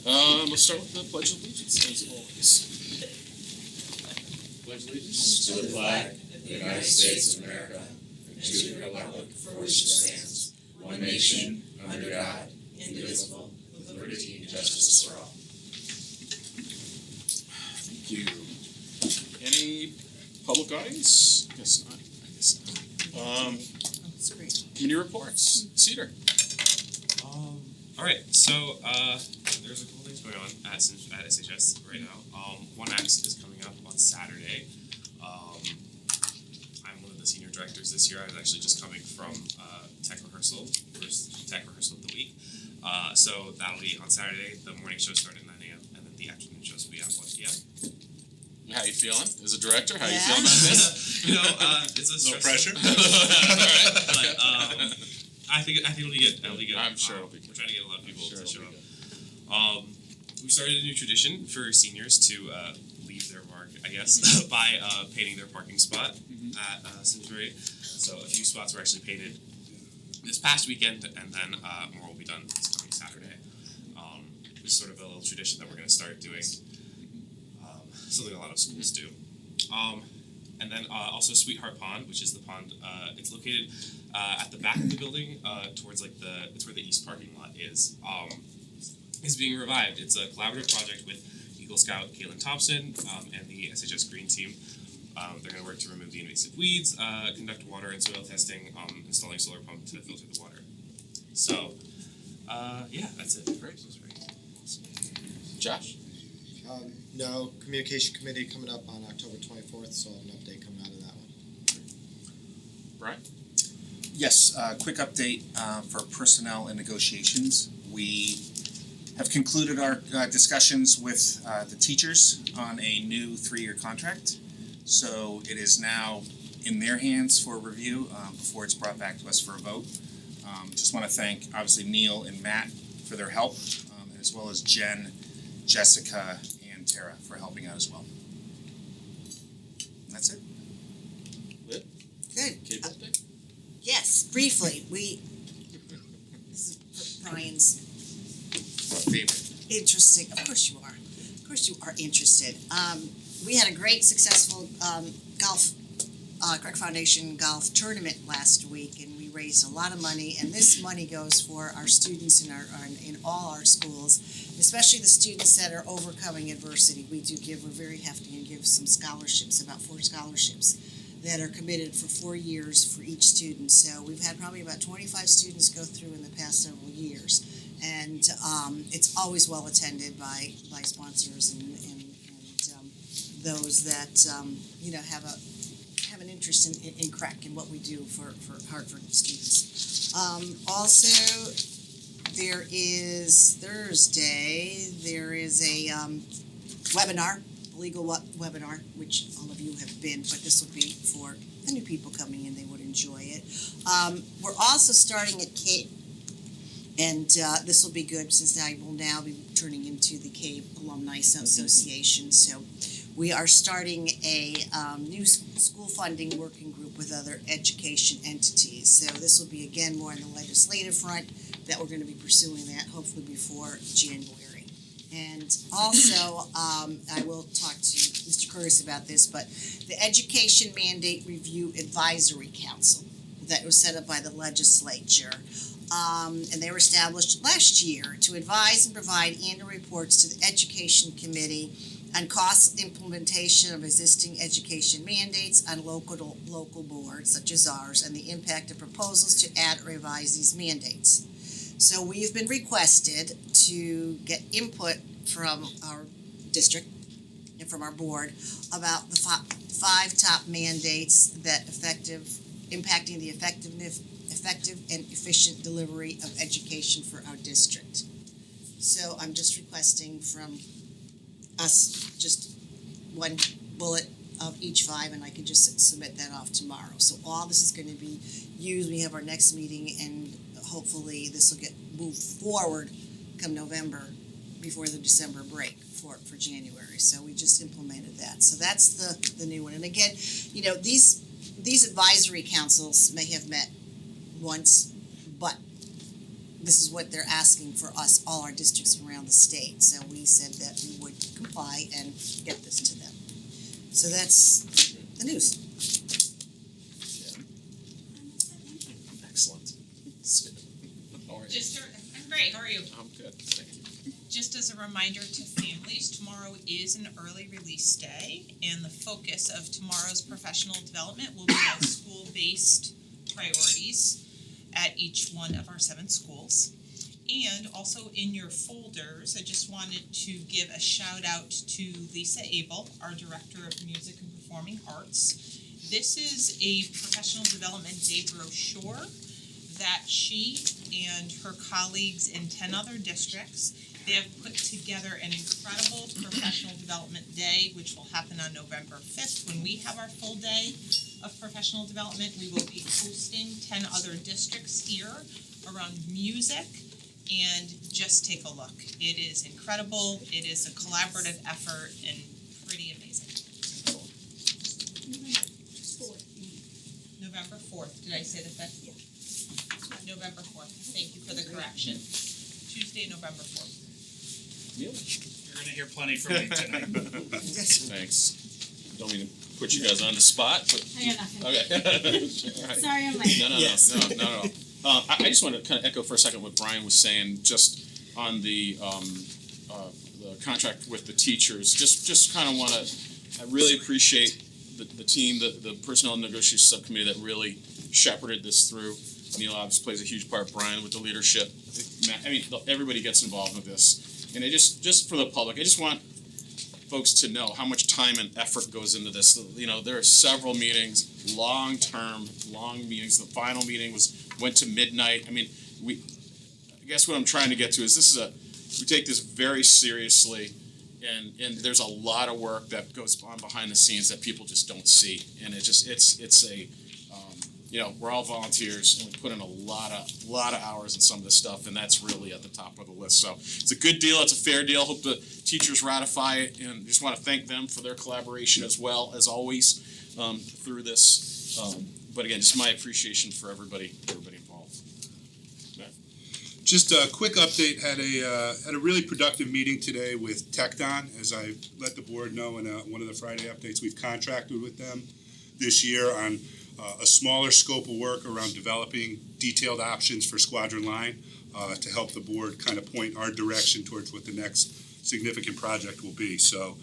Let's start with the Pledge of Allegiance, as always. Pledge allegiance to the flag of the United States of America, and to the republic for which it stands, one nation, under God, indivisible, with liberty and justice for all. Thank you. Any public audience? Guess not. That's great. Community reports. Cedar. All right, so there's a couple things going on at SHS right now. 1X is coming up on Saturday. I'm one of the senior directors this year. I was actually just coming from tech rehearsal, first tech rehearsal of the week. So that'll be on Saturday. The morning show starts at 9 a.m. and then the afternoon shows will be at 1 p.m. How you feeling as a director? How you feeling about this? It's a no pressure. But I think it'll be good. It'll be good. I'm sure it'll be good. We're trying to get a lot of people to show up. We started a new tradition for seniors to leave their mark, I guess, by painting their parking spot at Simsbury. So a few spots were actually painted this past weekend, and then more will be done this coming Saturday. It's sort of a little tradition that we're going to start doing. Something a lot of schools do. And then also Sweetheart Pond, which is the pond. It's located at the back of the building, towards it's where the east parking lot is being revived. It's a collaborative project with Eagle Scout Kaylin Thompson and the SHS Green Team. They're going to work to remove the invasive weeds, conduct water and soil testing, installing solar pump to filter the water. So, yeah, that's it. Great. Josh? No, Communication Committee coming up on October 24th, so I'll have an update coming out of that one. Brian? Yes, quick update for personnel and negotiations. We have concluded our discussions with the teachers on a new 3-year contract. So it is now in their hands for review before it's brought back to us for a vote. Just want to thank, obviously, Neil and Matt for their help, as well as Jen, Jessica, and Tara for helping out as well. And that's it. Liv? Good. Cable update? Yes, briefly. This is Brian's Favorite. interesting. Of course you are. Of course you are interested. We had a great, successful golf, Craig Foundation golf tournament last week, and we raised a lot of money. And this money goes for our students in all our schools, especially the students that are overcoming adversity. We're very hefty and give some scholarships, about 4 scholarships that are committed for 4 years for each student. So we've had probably about 25 students go through in the past several years. And it's always well attended by sponsors and those that have an interest in CREC and what we do for Hartford students. Also, there is Thursday. There is a webinar, a legal webinar, which all of you have been, but this will be for the new people coming in. They would enjoy it. We're also starting at CAPE, and this will be good since I will now be turning into the CAPE Alumni Association. So we are starting a new school funding working group with other education entities. So this will be, again, more on the legislative front that we're going to be pursuing that hopefully before January. And also, I will talk to Mr. Curtis about this, but the Education Mandate Review Advisory Council that was set up by the legislature, and they were established last year to advise and provide annual reports to the Education Committee on cost implementation of existing education mandates on local boards such as ours, and the impact of proposals to add or revise these mandates. So we've been requested to get input from our district and from our board about the 5 top mandates that impacting the effective and efficient delivery of education for our district. So I'm just requesting from us just one bullet of each 5, and I can just submit that off tomorrow. So all this is going to be used. We have our next meeting, and hopefully this will get moved forward come November before the December break for January. So we just implemented that. So that's the new one. And again, these advisory councils may have met once, but this is what they're asking for us, all our districts around the state. So we said that we would comply and get this to them. So that's the news. Excellent. How are you? I'm great, how are you? I'm good, thank you. Just as a reminder to families, tomorrow is an early release day, and the focus of tomorrow's professional development will be on school-based priorities at each one of our 7 schools. And also in your folders, I just wanted to give a shout out to Lisa Abel, our Director of Music and Performing Arts. This is a professional development day brochure that she and her colleagues in 10 other districts, they have put together an incredible professional development day, which will happen on November 5th. When we have our full day of professional development, we will be hosting 10 other districts here around music, and just take a look. It is incredible, it is a collaborative effort, and pretty amazing. November 4th, did I say the 5th? Yeah. November 4th, thank you for the correction. Tuesday, November 4th. Neil? You're gonna hear plenty from me tonight. Thanks. Don't mean to put you guys on the spot, but. I got nothing. Okay. All right. Sorry, I'm late. No. I just want to kind of echo for a second what Brian was saying, just on the contract with the teachers. Just kind of want to, I really appreciate the team, the personnel negotiation subcommittee that really shepherded this through. Neil obviously plays a huge part, Brian with the leadership. I mean, everybody gets involved with this. And I just for the public, I just want folks to know how much time and effort goes into this. You know, there are several meetings, long meetings. The final meeting went to midnight. I mean, I guess what I'm trying to get to is we take this very seriously, and there's a lot of work that goes on behind the scenes that people just don't see. And it's a you know, we're all volunteers, and we put in a lot of hours in some of this stuff, and that's really at the top of the list. So it's a good deal. It's a fair deal. Hope the teachers ratify it, and just want to thank them for their collaboration as well as always through this. But again, just my appreciation for everybody involved. Just a quick update. Had a really productive meeting today with TechDon. As I let the board know in one of the Friday updates, we've contracted with them this year on a smaller scope of work around developing detailed options for Squadron Line to help the board kind of point our direction towards what the next significant project will be. So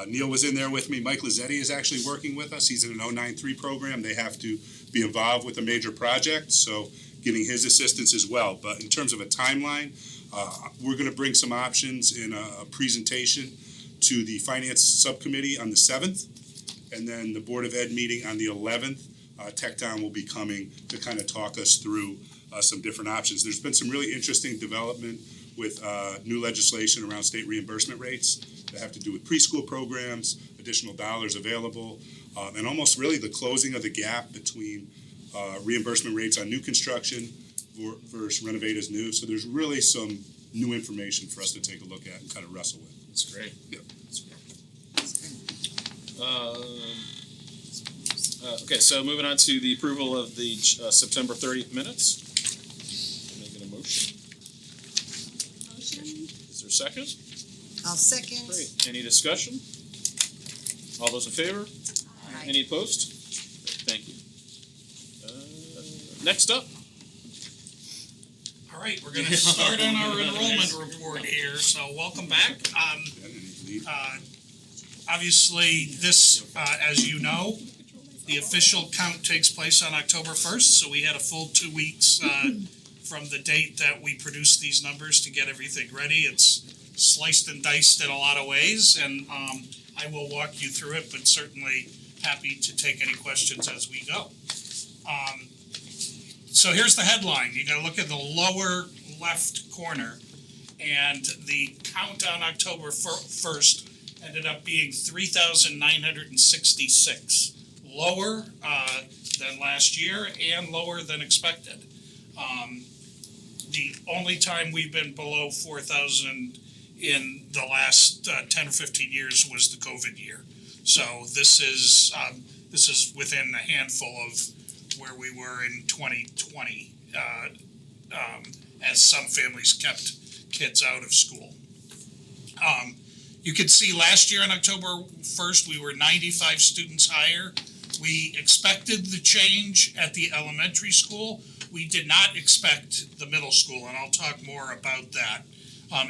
Neil was in there with me. Mike Lazzetti is actually working with us. He's in an 093 program. They have to be involved with a major project, so getting his assistance as well. But in terms of a timeline, we're going to bring some options in a presentation to the Finance Subcommittee on the 7th, and then the Board of Ed meeting on the 11th. TechDon will be coming to kind of talk us through some different options. There's been some really interesting development with new legislation around state reimbursement rates that have to do with preschool programs, additional dollars available, and almost really the closing of the gap between reimbursement rates on new construction versus renovate as new. So there's really some new information for us to take a look at and kind of wrestle with. That's great. Yep. Okay, so moving on to the approval of the September 30th minutes. Making a motion. Is there a second? I'll second. Great. Any discussion? All those in favor? Aye. Any opposed? Great, thank you. Next up. All right, we're gonna start on our enrollment report here, so welcome back. Obviously, this, as you know, the official count takes place on October 1st, so we had a full 2 weeks from the date that we produced these numbers to get everything ready. It's sliced and diced in a lot of ways, and I will walk you through it, but certainly happy to take any questions as we go. So here's the headline. You gotta look at the lower left corner, and the count on October 1st ended up being 3,966. Lower than last year and lower than expected. The only time we've been below 4,000 in the last 10 or 15 years was the COVID year. So this is within a handful of where we were in 2020 as some families kept kids out of school. You can see last year on October 1st, we were 95 students higher. We expected the change at the elementary school. We did not expect the middle school, and I'll talk more about that.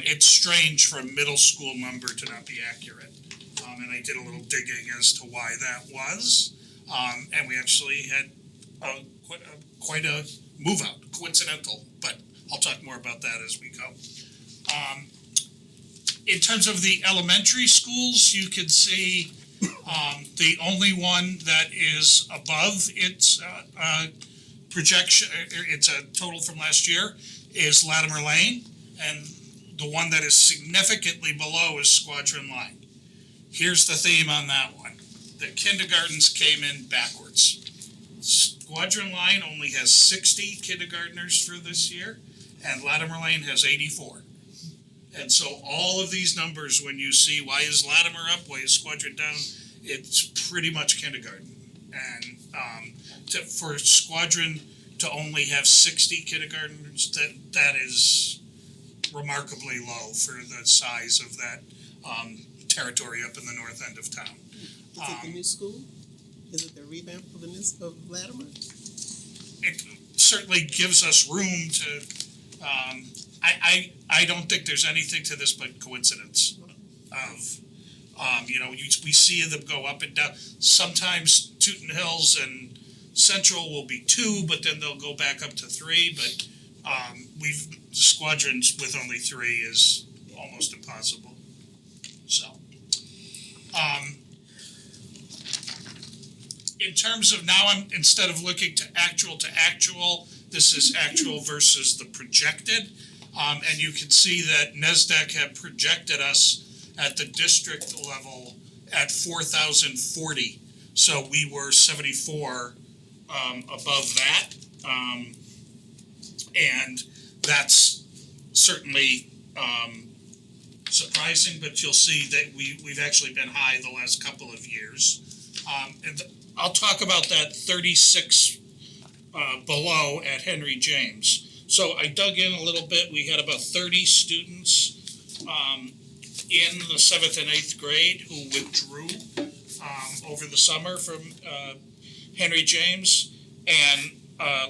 It's strange for a middle school number to not be accurate. And I did a little digging as to why that was. And we actually had quite a move out, coincidental, but I'll talk more about that as we go. In terms of the elementary schools, you can see the only one that is above its projection, it's a total from last year, is Latimer Lane, and the one that is significantly below is Squadron Line. Here's the theme on that one. The kindergartens came in backwards. Squadron Line only has 60 kindergartners for this year, and Latimer Lane has 84. And so all of these numbers, when you see why is Latimer up, why is Squadron down, it's pretty much kindergarten. And for Squadron to only have 60 kindergartners, that is remarkably low for the size of that territory up in the north end of town. Is it the new school? Is it the revamp of of Latimer? It certainly gives us room to, I don't think there's anything to this but coincidence of, we see them go up and down. Sometimes Tooten Hills and Central will be 2, but then they'll go back up to 3, but squadrons with only 3 is almost impossible. So, in terms of now, instead of looking to actual, this is actual versus the projected. And you can see that NESDEC had projected us at the district level at 4,040. So we were 74 above that. And that's certainly surprising, but you'll see that we've actually been high the last couple of years. And I'll talk about that 36 below at Henry James. So I dug in a little bit. We had about 30 students in the 7th and 8th grade who withdrew over the summer from Henry James, and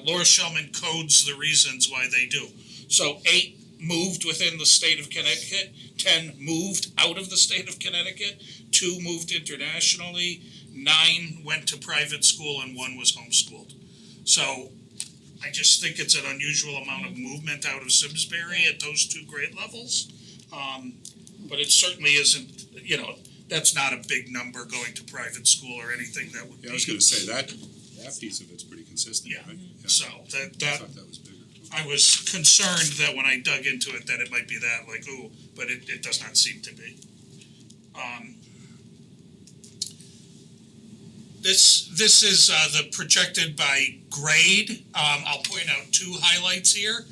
Laura Shellman codes the reasons why they do. So 8 moved within the state of Connecticut, 10 moved out of the state of Connecticut, 2 moved internationally, 9 went to private school, and 1 was homeschooled. So I just think it's an unusual amount of movement out of Simsbury at those 2 grade levels. But it certainly isn't, that's not a big number going to private school or anything that would be. Yeah, I was gonna say that piece of it's pretty consistent, Yeah. right? Yeah. So I that thought that was bigger. I was concerned that when I dug into it that it might be that, like, ooh, but it does not seem to be. This is the projected by grade. I'll point out 2 highlights here.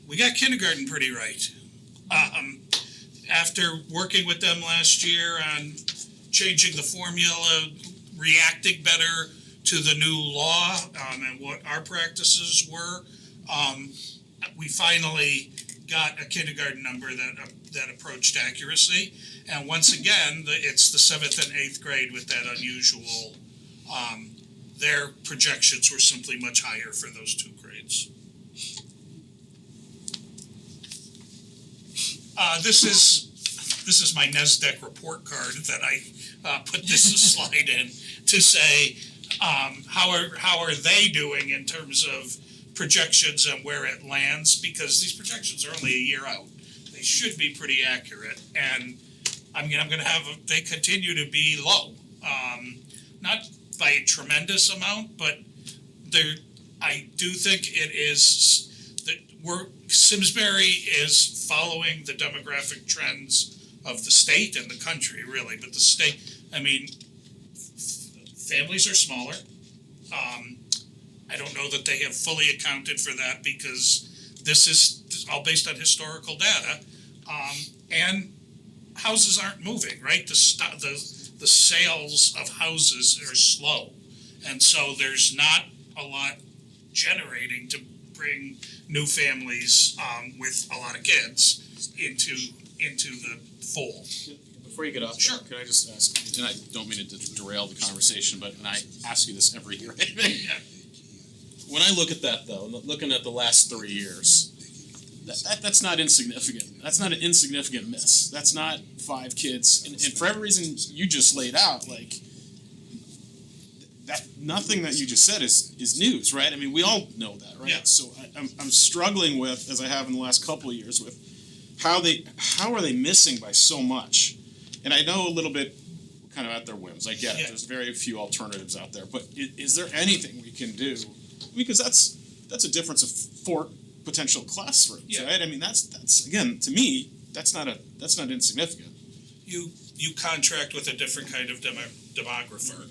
We got kindergarten pretty right. After working with them last year on changing the formula, reacting better to the new law and what our practices were, we finally got a kindergarten number that approached accuracy. And once again, it's the 7th and 8th grade with that unusual. Their projections were simply much higher for those 2 grades. This is my NESDEC report card that I put this slide in to say how are they doing in terms of projections and where it lands, because these projections are only a year out. They should be pretty accurate, and I'm gonna have they continue to be low, not by a tremendous amount, but I do think it is that Simsbury is following the demographic trends of the state and the country, really. But the state, families are smaller. I don't know that they have fully accounted for that because this is all based on historical data, and houses aren't moving, right? The sales of houses are slow, and so there's not a lot generating to bring new families with a lot of kids into the fold. Before you get off, Sure. can I just ask, and I don't mean to derail the conversation, but, and I ask you this every year, I think. When I look at that though, looking at the last 3 years, that's not insignificant. That's not an insignificant miss. That's not 5 kids, and for every reason you just laid out, like, that, nothing that you just said is news, right? I mean, we all know that, right? Yeah. So I'm struggling with, as I have in the last couple of years, with how are they missing by so much? And I know a little bit kind of at their whims. I get it. Yeah. There's very few alternatives out there. But is there anything we can do? Because that's a difference of 4 potential classrooms, Yeah. right? I mean, that's again, to me, that's not insignificant. You contract with a different kind of demographer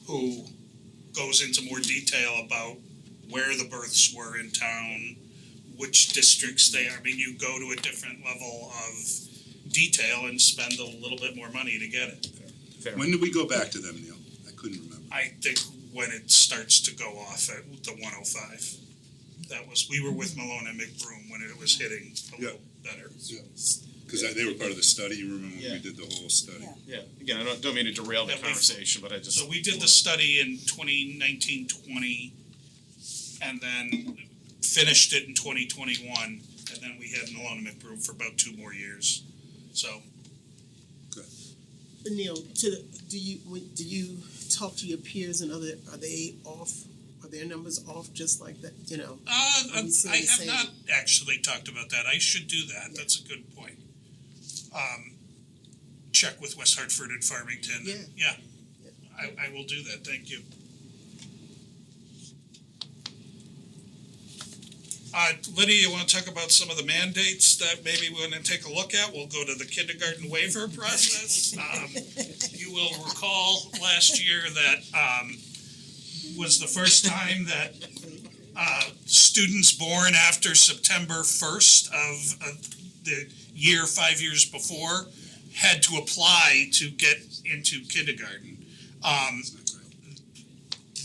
who goes into more detail about where the births were in town, which districts they are. I mean, you go to a different level of detail and spend a little bit more money to get it. Fair. When did we go back to them, Neil? I couldn't remember. I think when it starts to go off at the 105. We were with Malone and McBroom when it was hitting a little better. Because they were part of the study, you remember when Yeah. we did the whole study? Yeah. Yeah. Again, I don't mean to derail the Yeah, we've- conversation, but I just So we did the study in 2019-20 and then finished it in 2021, and then we had Malone and McBroom for about 2 more years. So But Neil, do you talk to your peers and are they off? Are their numbers off just like that? You know. Are we seeing I the have same? not actually talked about that. I should do that. That's a good point. Check with West Hartford and Farmington. Yeah. I will do that. Thank you. Lydia, you want to talk about some of the mandates that maybe we want to take a look at? We'll go to the kindergarten waiver process. You will recall last year that was the first time that students born after September 1st of the year 5 years before had to apply to get into kindergarten.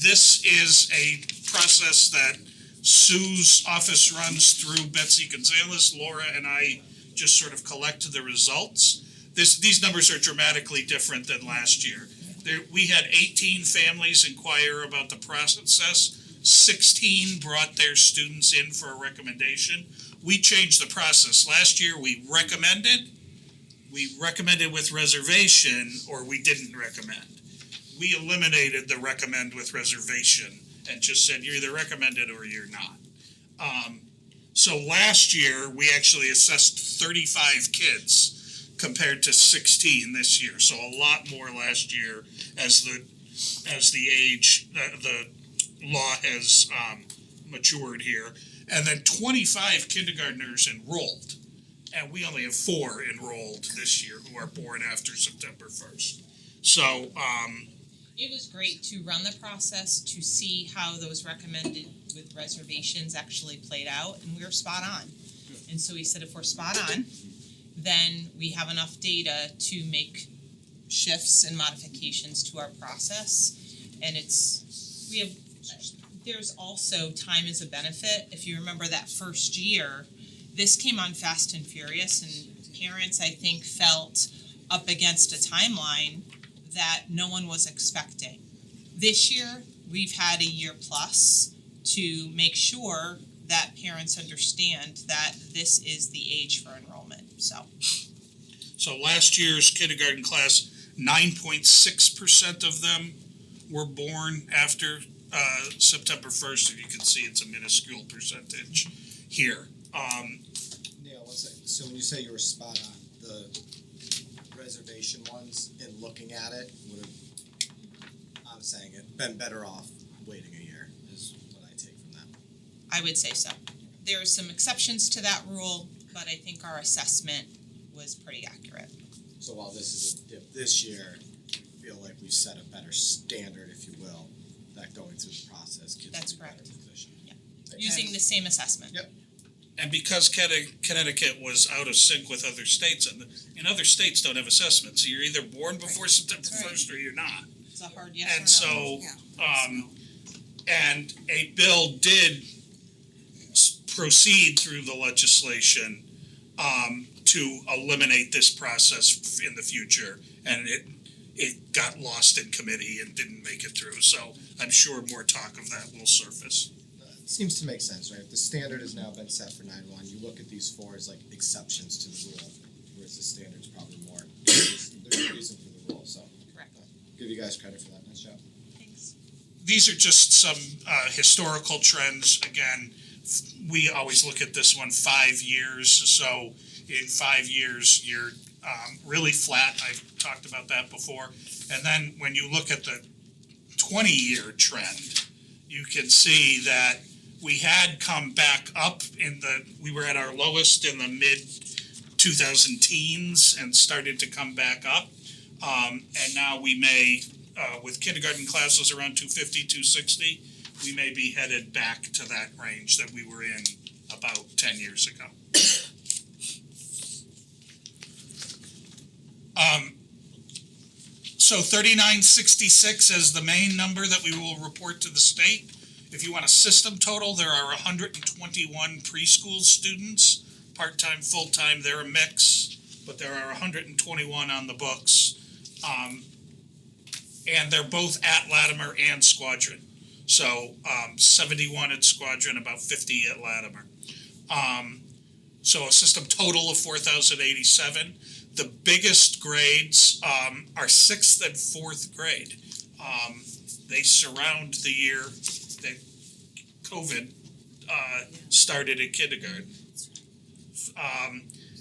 This is a process that Sue's office runs through Betsy Gonzalez. Laura and I just sort of collect the results. These numbers are dramatically different than last year. We had 18 families inquire about the process. 16 brought their students in for a recommendation. We changed the process. Last year we recommended with reservation, or we didn't recommend. We eliminated the recommend with reservation and just said you're either recommended or you're not. So last year, we actually assessed 35 kids compared to 16 this year. So a lot more last year as the age, the law has matured here. And then 25 kindergartners enrolled. And we only have 4 enrolled this year who are born after September 1st. So, It was great to run the process to see how those recommended with reservations actually played out, and we were spot on. And so we said if we're spot on, then we have enough data to make shifts and modifications to our process. And there's also time as a benefit. If you remember that first year, this came on fast and furious, and parents, I think, felt up against a timeline that no one was expecting. This year, we've had a year plus to make sure that parents understand that this is the age for enrollment, so. So last year's kindergarten class, 9.6% of them were born after September 1st. If you can see, it's a minuscule percentage here. Neil, so when you say you were spot on, the reservation ones, in looking at it, would have, I'm saying it, been better off waiting a year, is what I take from that. I would say so. There are some exceptions to that rule, but I think our assessment was pretty accurate. So while this is a dip this year, we feel like we set a better standard, if you will, that going through the process, kids That's will be better correct. positioned. Yeah. Thank you. Using the same assessment. Yep. And because Connecticut was out of sync with other states, and other states don't have assessments, so you're either born before September That's right. 1st or you're not. It's a hard yes And or no. so, and a bill did proceed through the legislation to eliminate this process in the future, and it got lost in committee and didn't make it through. So I'm sure more talk of that will surface. It seems to make sense, right? If the standard has now been set for 9-1, you look at these four as like exceptions to the rule, whereas the standard's probably more. There's a reason for the rule, so. Correct. Give you guys credit for that. Nice job. Thanks. These are just some historical trends. Again, we always look at this one 5 years. So in 5 years, you're really flat. I've talked about that before. And then when you look at the 20-year trend, you can see that we had come back up we were at our lowest in the mid 2000 teens and started to come back up. And now we may, with kindergarten classes around 250, 260, we may be headed back to that range that we were in about 10 years ago. So 3966 as the main number that we will report to the state. If you want a system total, there are 121 preschool students, part-time, full-time, they're a mix, but there are 121 on the books. And they're both at Latimer and Squadron. So 71 at Squadron, about 50 at Latimer. So a system total of 4,087. The biggest grades are 6th and 4th grade. They surround the year that COVID started in kindergarten.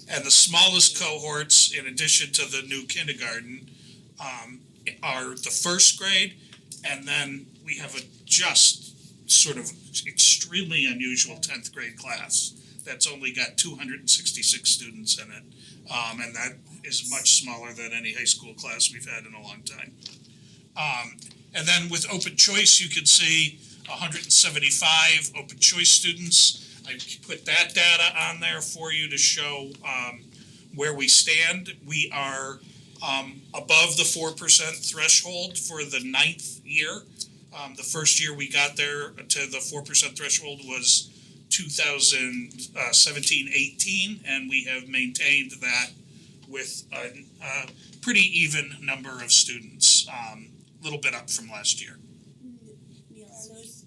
And the smallest cohorts, in addition to the new kindergarten, are the 1st grade, and then we have a just sort of extremely unusual 10th grade class that's only got 266 students in it, and that is much smaller than any high school class we've had in a long time. And then with open choice, you can see 175 open choice students. I put that data on there for you to show where we stand. We are above the 4% threshold for the 9th year. The first year we got there to the 4% threshold was 2017-18, and we have maintained that with a pretty even number of students, a little bit up from last year. Neil, are those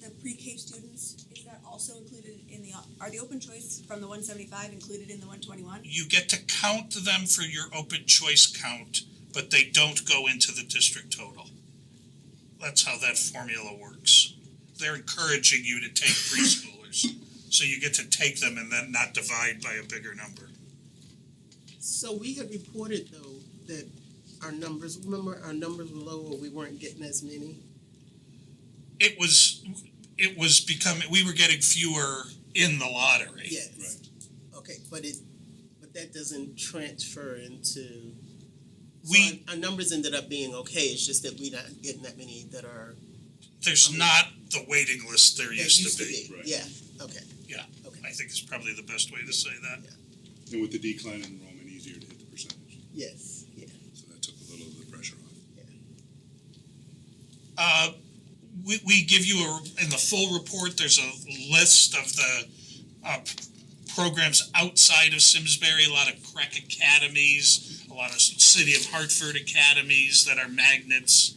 the pre-K students, is that also included in are the open choice from the 175 included in the 121? You get to count them for your open choice count, but they don't go into the district total. That's how that formula works. They're encouraging you to take preschoolers, so you get to take them and then not divide by a bigger number. So we had reported though that our numbers were low, or we weren't getting as many. It was becoming, we were getting fewer in the lottery. Yes. Right. Okay, but that doesn't transfer into. Our numbers ended up being okay. It's just that we're not getting that many that are. There's not the waiting list there used to be. Right. Yeah. Okay. Yeah. Okay. I think it's probably the best way to say that. Yeah. And with the decline in enrollment, easier to hit the percentage. Yes. Yeah. So that took a little of the pressure off. Yeah. We give you in the full report, there's a list of the programs outside of Simsbury, a lot of Crack Academies, a lot of City of Hartford Academies that are magnets.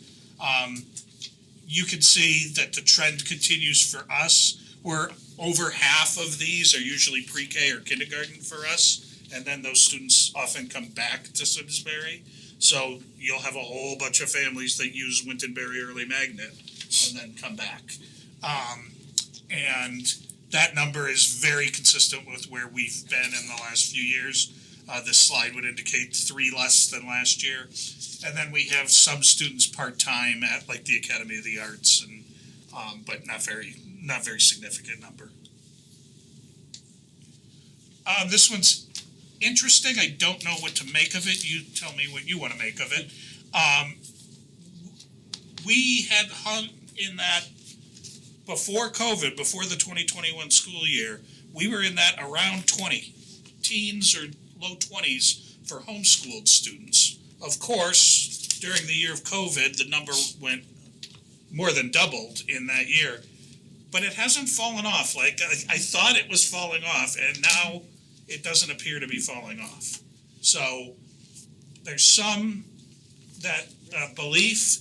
You can see that the trend continues for us, where over half of these are usually pre-K or kindergarten for us, and then those students often come back to Simsbury. So you'll have a whole bunch of families that use Wintonberry Early Magnet and then come back. And that number is very consistent with where we've been in the last few years. This slide would indicate 3 less than last year. And then we have some students part-time at like the Academy of the Arts, and but not very significant number. This one's interesting. I don't know what to make of it. You tell me what you want to make of it. We had hung in that before COVID, before the 2021 school year, we were in that around 20, teens or low 20s for homeschooled students. Of course, during the year of COVID, the number went more than doubled in that year. but it hasn't fallen off. Like I thought it was falling off, and now it doesn't appear to be falling off. So there's some that belief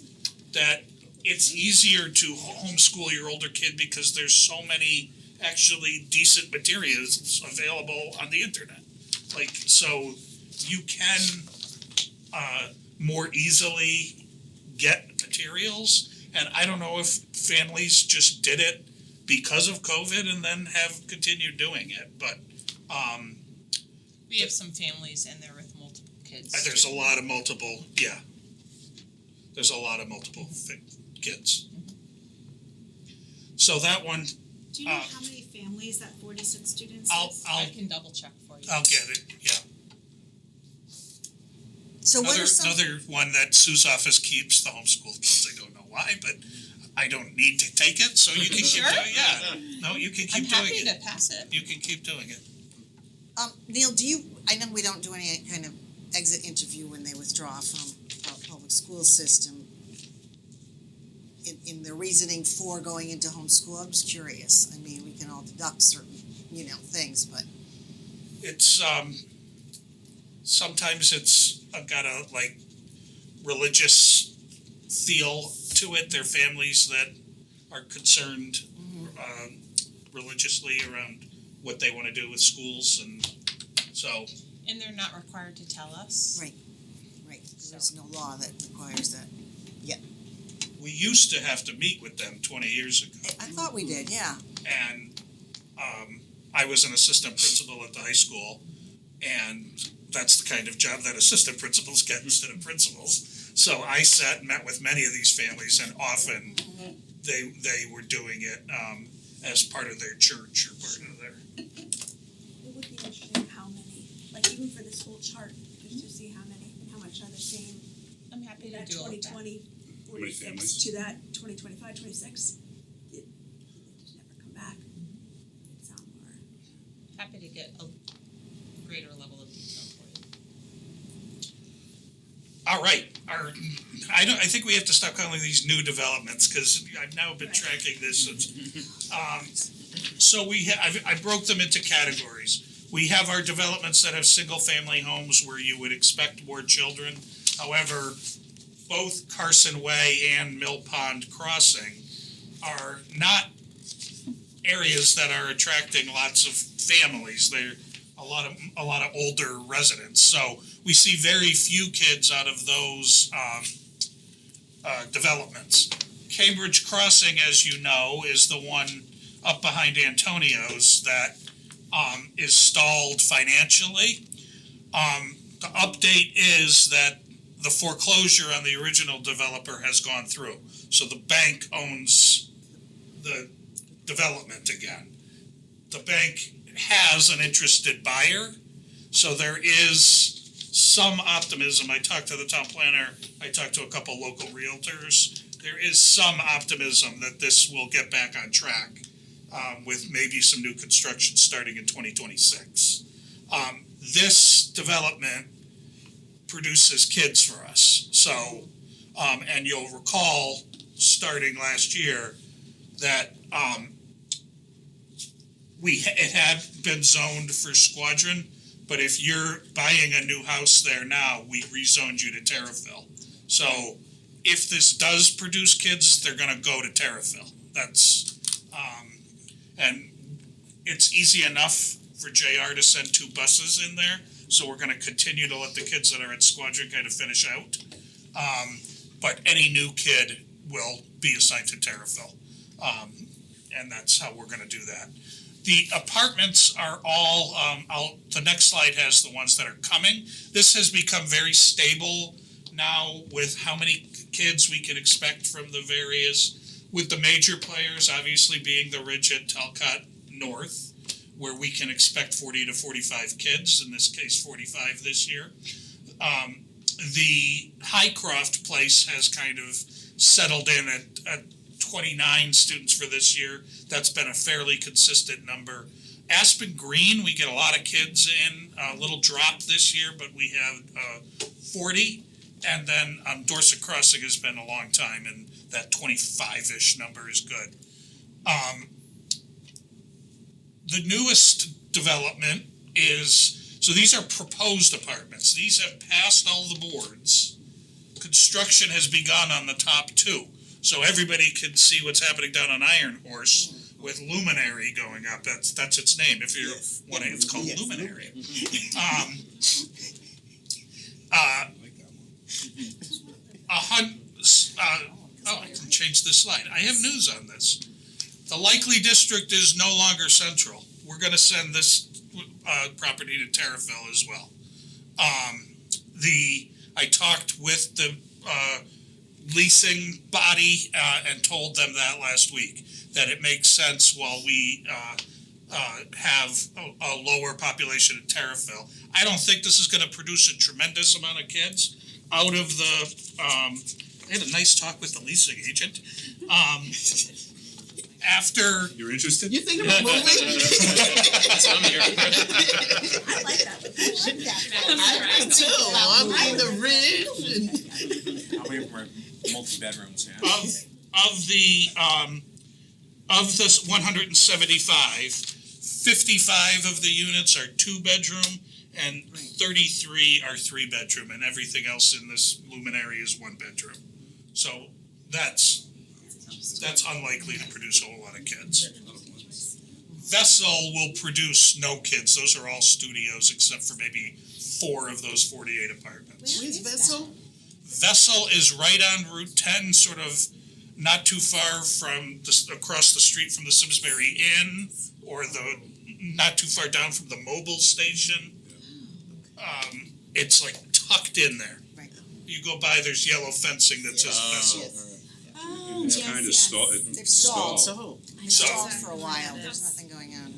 that it's easier to homeschool your older kid because there's so many actually decent materials available on the internet. Like, so you can more easily get materials, and I don't know if families just did it because of COVID and then have continued doing it, but We have some families in there with multiple kids. there's a lot of multiple, there's a lot of multiple kids. So that one, Do you know how many families that 46 students I'll is? I can double check for you. I'll get it, yeah. So what are some, Another one that Sue's office keeps, the homeschool kids, I don't know why, but I don't need to take it, so you can keep Sure. doing, no, you can I'm keep doing happy it. to pass it. You can keep doing it. Neil, I know we don't do any kind of exit interview when they withdraw from our public school system. In the reasoning for going into homeschool, I'm just curious. I mean, we can all deduct certain, things, but It's sometimes it's got a like religious feel to it. They're families that are concerned religiously around what they want to do with schools, and so And they're not required to tell us. Right. There's no law that requires that. we used to have to meet with them 20 years ago. I thought we did, yeah. And I was an assistant principal at the high school, and that's the kind of job that assistant principals get instead of principals. So I sat and met with many of these families, and often they were doing it as part of their church or part of their. It would be interesting how many, like even for this whole chart, just to see how many and how much are the same. I'm happy to That do all of that. 2020, many 46 families? to that 2025, 26. They just never come back. It sound more. Happy to get a greater level of detail for you. All right, I think we have to stop calling these new developments, because I've now been tracking this since. So I broke them into categories. We have our developments that have single-family homes where you would expect more children. However, both Carson Way and Mill Pond Crossing are not areas that are attracting lots of families. They're a lot of older residents. So we see very few kids out of those developments. Cambridge Crossing, as you know, is the one up behind Antonio's that is stalled financially. The update is that the foreclosure on the original developer has gone through. So the bank owns the development again. The bank has an interested buyer, so there is some optimism. I talked to the town planner, I talked to a couple local realtors. There is some optimism that this will get back on track with maybe some new construction starting in 2026. This development produces kids for us. So, and you'll recall, starting last year, that it had been zoned for Squadron, but if you're buying a new house there now, we rezoned you to Terrafil. So if this does produce kids, they're gonna go to Terrafil. That's, and it's easy enough for JR to send 2 buses in there, so we're gonna continue to let the kids that are at Squadron kind of finish out. But any new kid will be assigned to Terrafil. And that's how we're gonna do that. The apartments are all, the next slide has the ones that are coming. This has become very stable now with how many kids we can expect from the various, with the major players obviously being the Ridge at Talcott North, where we can expect 40 to 45 kids, in this case 45 this year. The Highcroft place has kind of settled in at 29 students for this year. That's been a fairly consistent number. Aspen Green, we get a lot of kids in, a little drop this year, but we have 40. And then Dorset Crossing has been a long time, and that 25-ish number is good. the newest development is, so these are proposed apartments. These have passed all the boards. Construction has begun on the top two. So everybody can see what's happening down on Iron Horse with Luminary going up. That's its name. If you're wanting, it's called Luminary. I can change the slide. I have news on this. The likely district is no longer central. We're gonna send this property to Terrafil as well. I talked with the leasing body and told them that last week, that it makes sense while we have a lower population in Terrafil. I don't think this is gonna produce a tremendous amount of kids. Out of the, I had a nice talk with the leasing agent. After You're interested? You think about moving? That's what I'm here. I like that. I do too. I'm in the ridge and. How many were multi-bedrooms, yeah? Of this 175, 55 of the units are 2-bedroom and 33 are 3-bedroom, and everything else in this luminary is 1-bedroom. So that's unlikely to produce a whole lot of kids. Vessel will produce no kids. Those are all studios except for maybe 4 of those 48 apartments. Where's Vessel? Vessel is right on Route 10, sort of not too far from across the street from the Simsbury Inn, or not too far down from the mobile station. It's like tucked in there. Right. You go by, there's yellow fencing that says Vessel. Oh, It's yes, kind of yes. stalled. They've stalled. So. They've stalled for a while. There's nothing going on.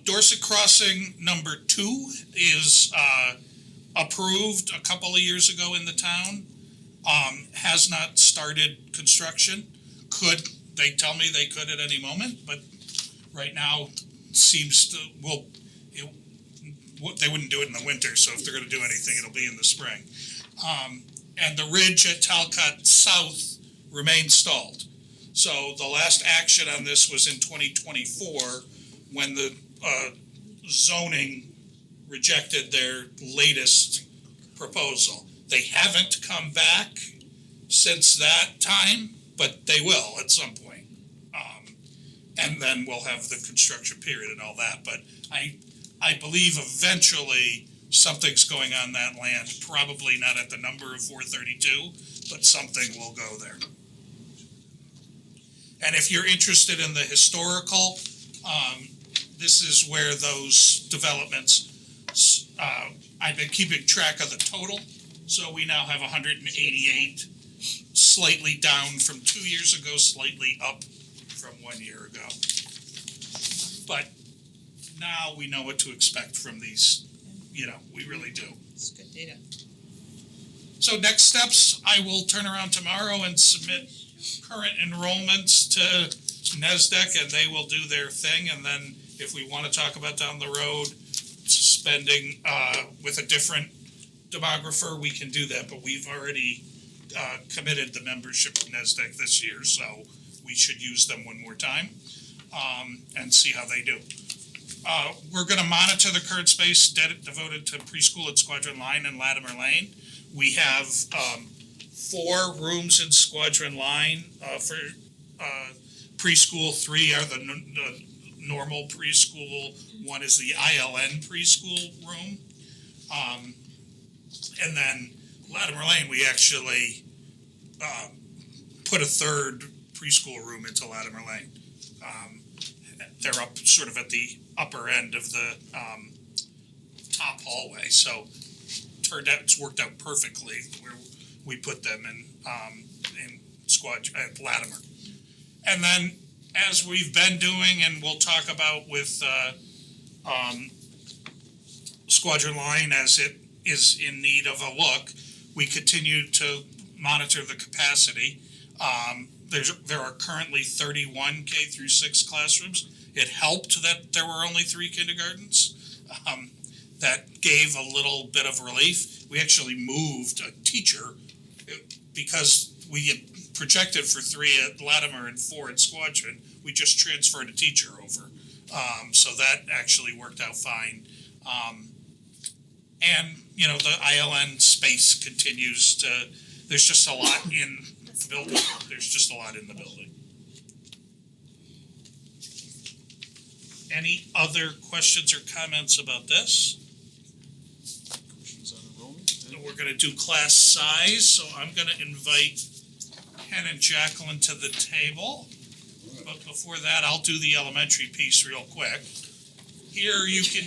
Dorset Crossing number 2 is approved a couple of years ago in the town. Has not started construction. They tell me they could at any moment, but right now seems to, they wouldn't do it in the winter, so if they're gonna do anything, it'll be in the spring. And the ridge at Talcott South remains stalled. So the last action on this was in 2024, when the zoning rejected their latest proposal. They haven't come back since that time, but they will at some point. And then we'll have the construction period and all that, but I believe eventually something's going on that land, probably not at the number of 432, but something will go there. And if you're interested in the historical, this is where those developments, I've been keeping track of the total. So we now have 188, slightly down from 2 years ago, slightly up from 1 year ago. But now we know what to expect from these, we really do. It's good data. So next steps, I will turn around tomorrow and submit current enrollments to NESDEC, and they will do their thing. And then if we want to talk about down the road, spending with a different demographer, we can do that. But we've already committed the membership of NESDEC this year, so we should use them one more time and see how they do. We're going to monitor the current space devoted to preschool at Squadron Line and Latimer Lane. We have 4 rooms in Squadron Line for preschool. 3 are the normal preschool. 1 is the ILN preschool room. And then Latimer Lane, we actually put a 3rd preschool room into Latimer Lane. They're up sort of at the upper end of the top hallway, so it's worked out perfectly where we put them in at Latimer. And then, as we've been doing, and we'll talk about with Squadron Line as it is in need of a look, we continue to monitor the capacity. There are currently 31 K through 6 classrooms. It helped that there were only 3 kindergartens. That gave a little bit of relief. We actually moved a teacher because we had projected for 3 at Latimer and 4 at Squadron. We just transferred a teacher over. So that actually worked out fine. And, you know, the ILN space continues to, there's just a lot in the building. There's just a lot in the building. Any other questions or comments about this? Questions on enrollment? We're gonna do class size, so I'm gonna invite Ken and Jacqueline to the table. But before that, I'll do the elementary piece real quick. Here you can.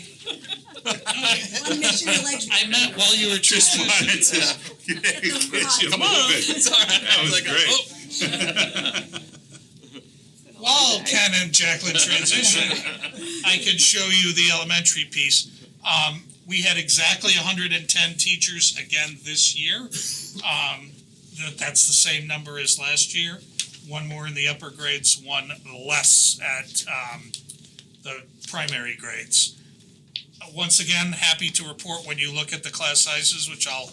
Wanna make sure your legs. I meant while you were just wanted to. Come on. It's all right. That was Like, great. While Ken and Jacqueline transition, I can show you the elementary piece. We had exactly 110 teachers again this year. That's the same number as last year. One more in the upper grades, one less at the primary grades. Once again, happy to report when you look at the class sizes, which I'll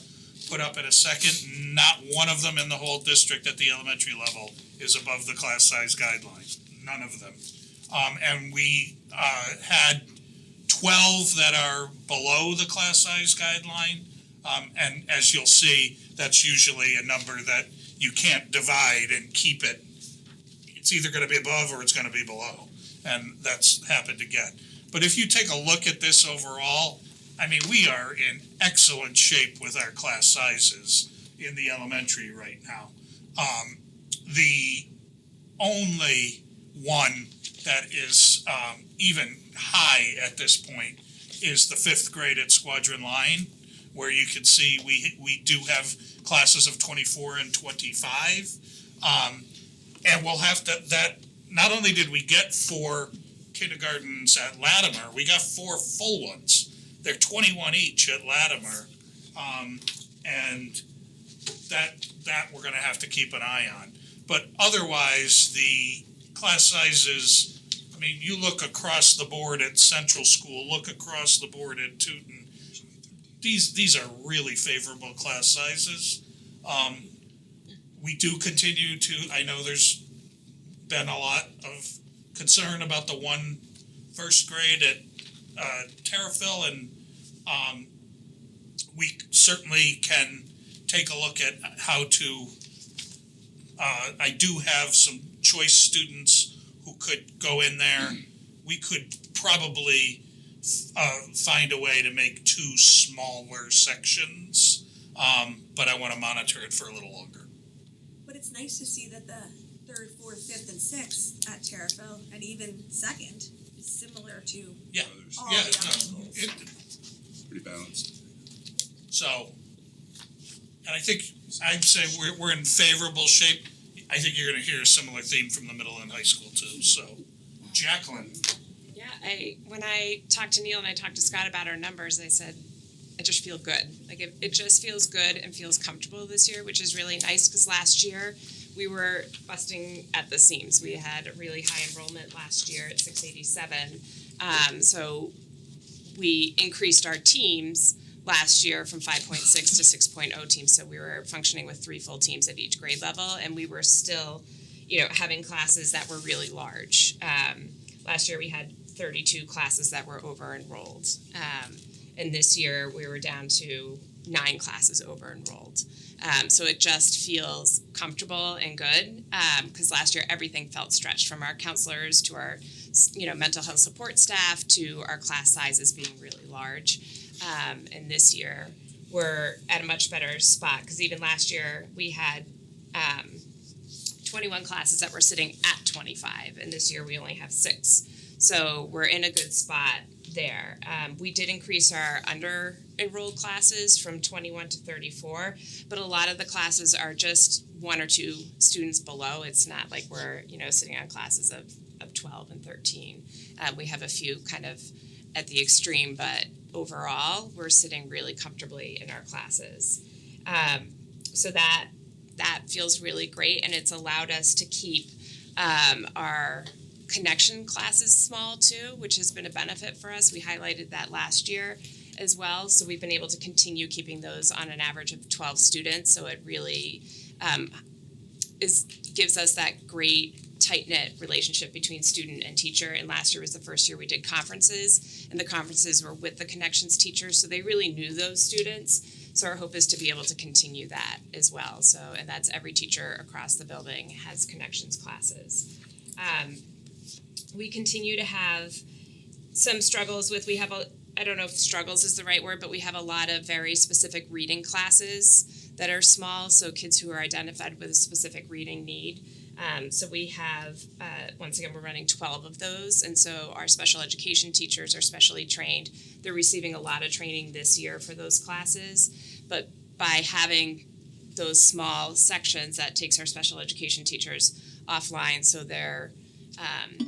put up in a second, not one of them in the whole district at the elementary level is above the class size guideline. None of them. And we had 12 that are below the class size guideline. And as you'll see, that's usually a number that you can't divide and keep it. It's either going to be above or it's going to be below. And that's happened again. But if you take a look at this overall, I mean, we are in excellent shape with our class sizes in the elementary right now. The only one that is even high at this point is the 5th grade at Squadron Line, where you can see we do have classes of 24 and 25. And we'll have to, that, not only did we get 4 kindergartens at Latimer, we got 4 full ones. They're 21 each at Latimer. And that we're gonna have to keep an eye on. But otherwise, the class sizes, I mean, you look across the board at Central School, look across the board at Tooten. These are really favorable class sizes. We do continue to, I know there's been a lot of concern about the 1 first grade at Terrafil, and we certainly can take a look at how to, I do have some choice students who could go in there. We could probably find a way to make 2 smaller sections, but I want to monitor it for a little longer. But it's nice to see that the 3rd, 4th, 5th, and 6th at Terrafil, and even 2nd, is similar to Yeah, all yeah, the other no, schools. Pretty balanced. so, and I think I'd say we're in favorable shape. I think you're gonna hear a similar theme from the middle and high school too, so. Jacqueline, Yeah, when I talked to Neil and I talked to Scott about our numbers, they said, I just feel good. Like it just feels good and feels comfortable this year, which is really nice because last year we were busting at the seams. We had a really high enrollment last year at 687. So we increased our teams last year from 5.6 to 6.0 teams. So we were functioning with 3 full teams at each grade level, and we were still, having classes that were really large. Last year we had 32 classes that were over enrolled. And this year we were down to 9 classes over enrolled. So it just feels comfortable and good, because last year everything felt stretched, from our counselors to our, mental health support staff to our class sizes being really large. And this year we're at a much better spot, because even last year we had 21 classes that were sitting at 25, and this year we only have 6. So we're in a good spot there. We did increase our under enrolled classes from 21 to 34, but a lot of the classes are just 1 or 2 students below. It's not like we're, sitting on classes of 12 and 13. We have a few kind of at the extreme, but overall we're sitting really comfortably in our classes. So that feels really great, and it's allowed us to keep our connection classes small too, which has been a benefit for us. We highlighted that last year as well, so we've been able to continue keeping those on an average of 12 students. So it really gives us that great tight-knit relationship between student and teacher, and last year was the first year we did conferences, and the conferences were with the Connections teachers, so they really knew those students. So our hope is to be able to continue that as well. So, and that's every teacher across the building has Connections classes. We continue to have some struggles with, I don't know if struggles is the right word, but we have a lot of very specific reading classes that are small, so kids who are identified with a specific reading need. So we have, once again, we're running 12 of those, and so our special education teachers are specially trained. They're receiving a lot of training this year for those classes, but by having those small sections, that takes our special education teachers offline, so their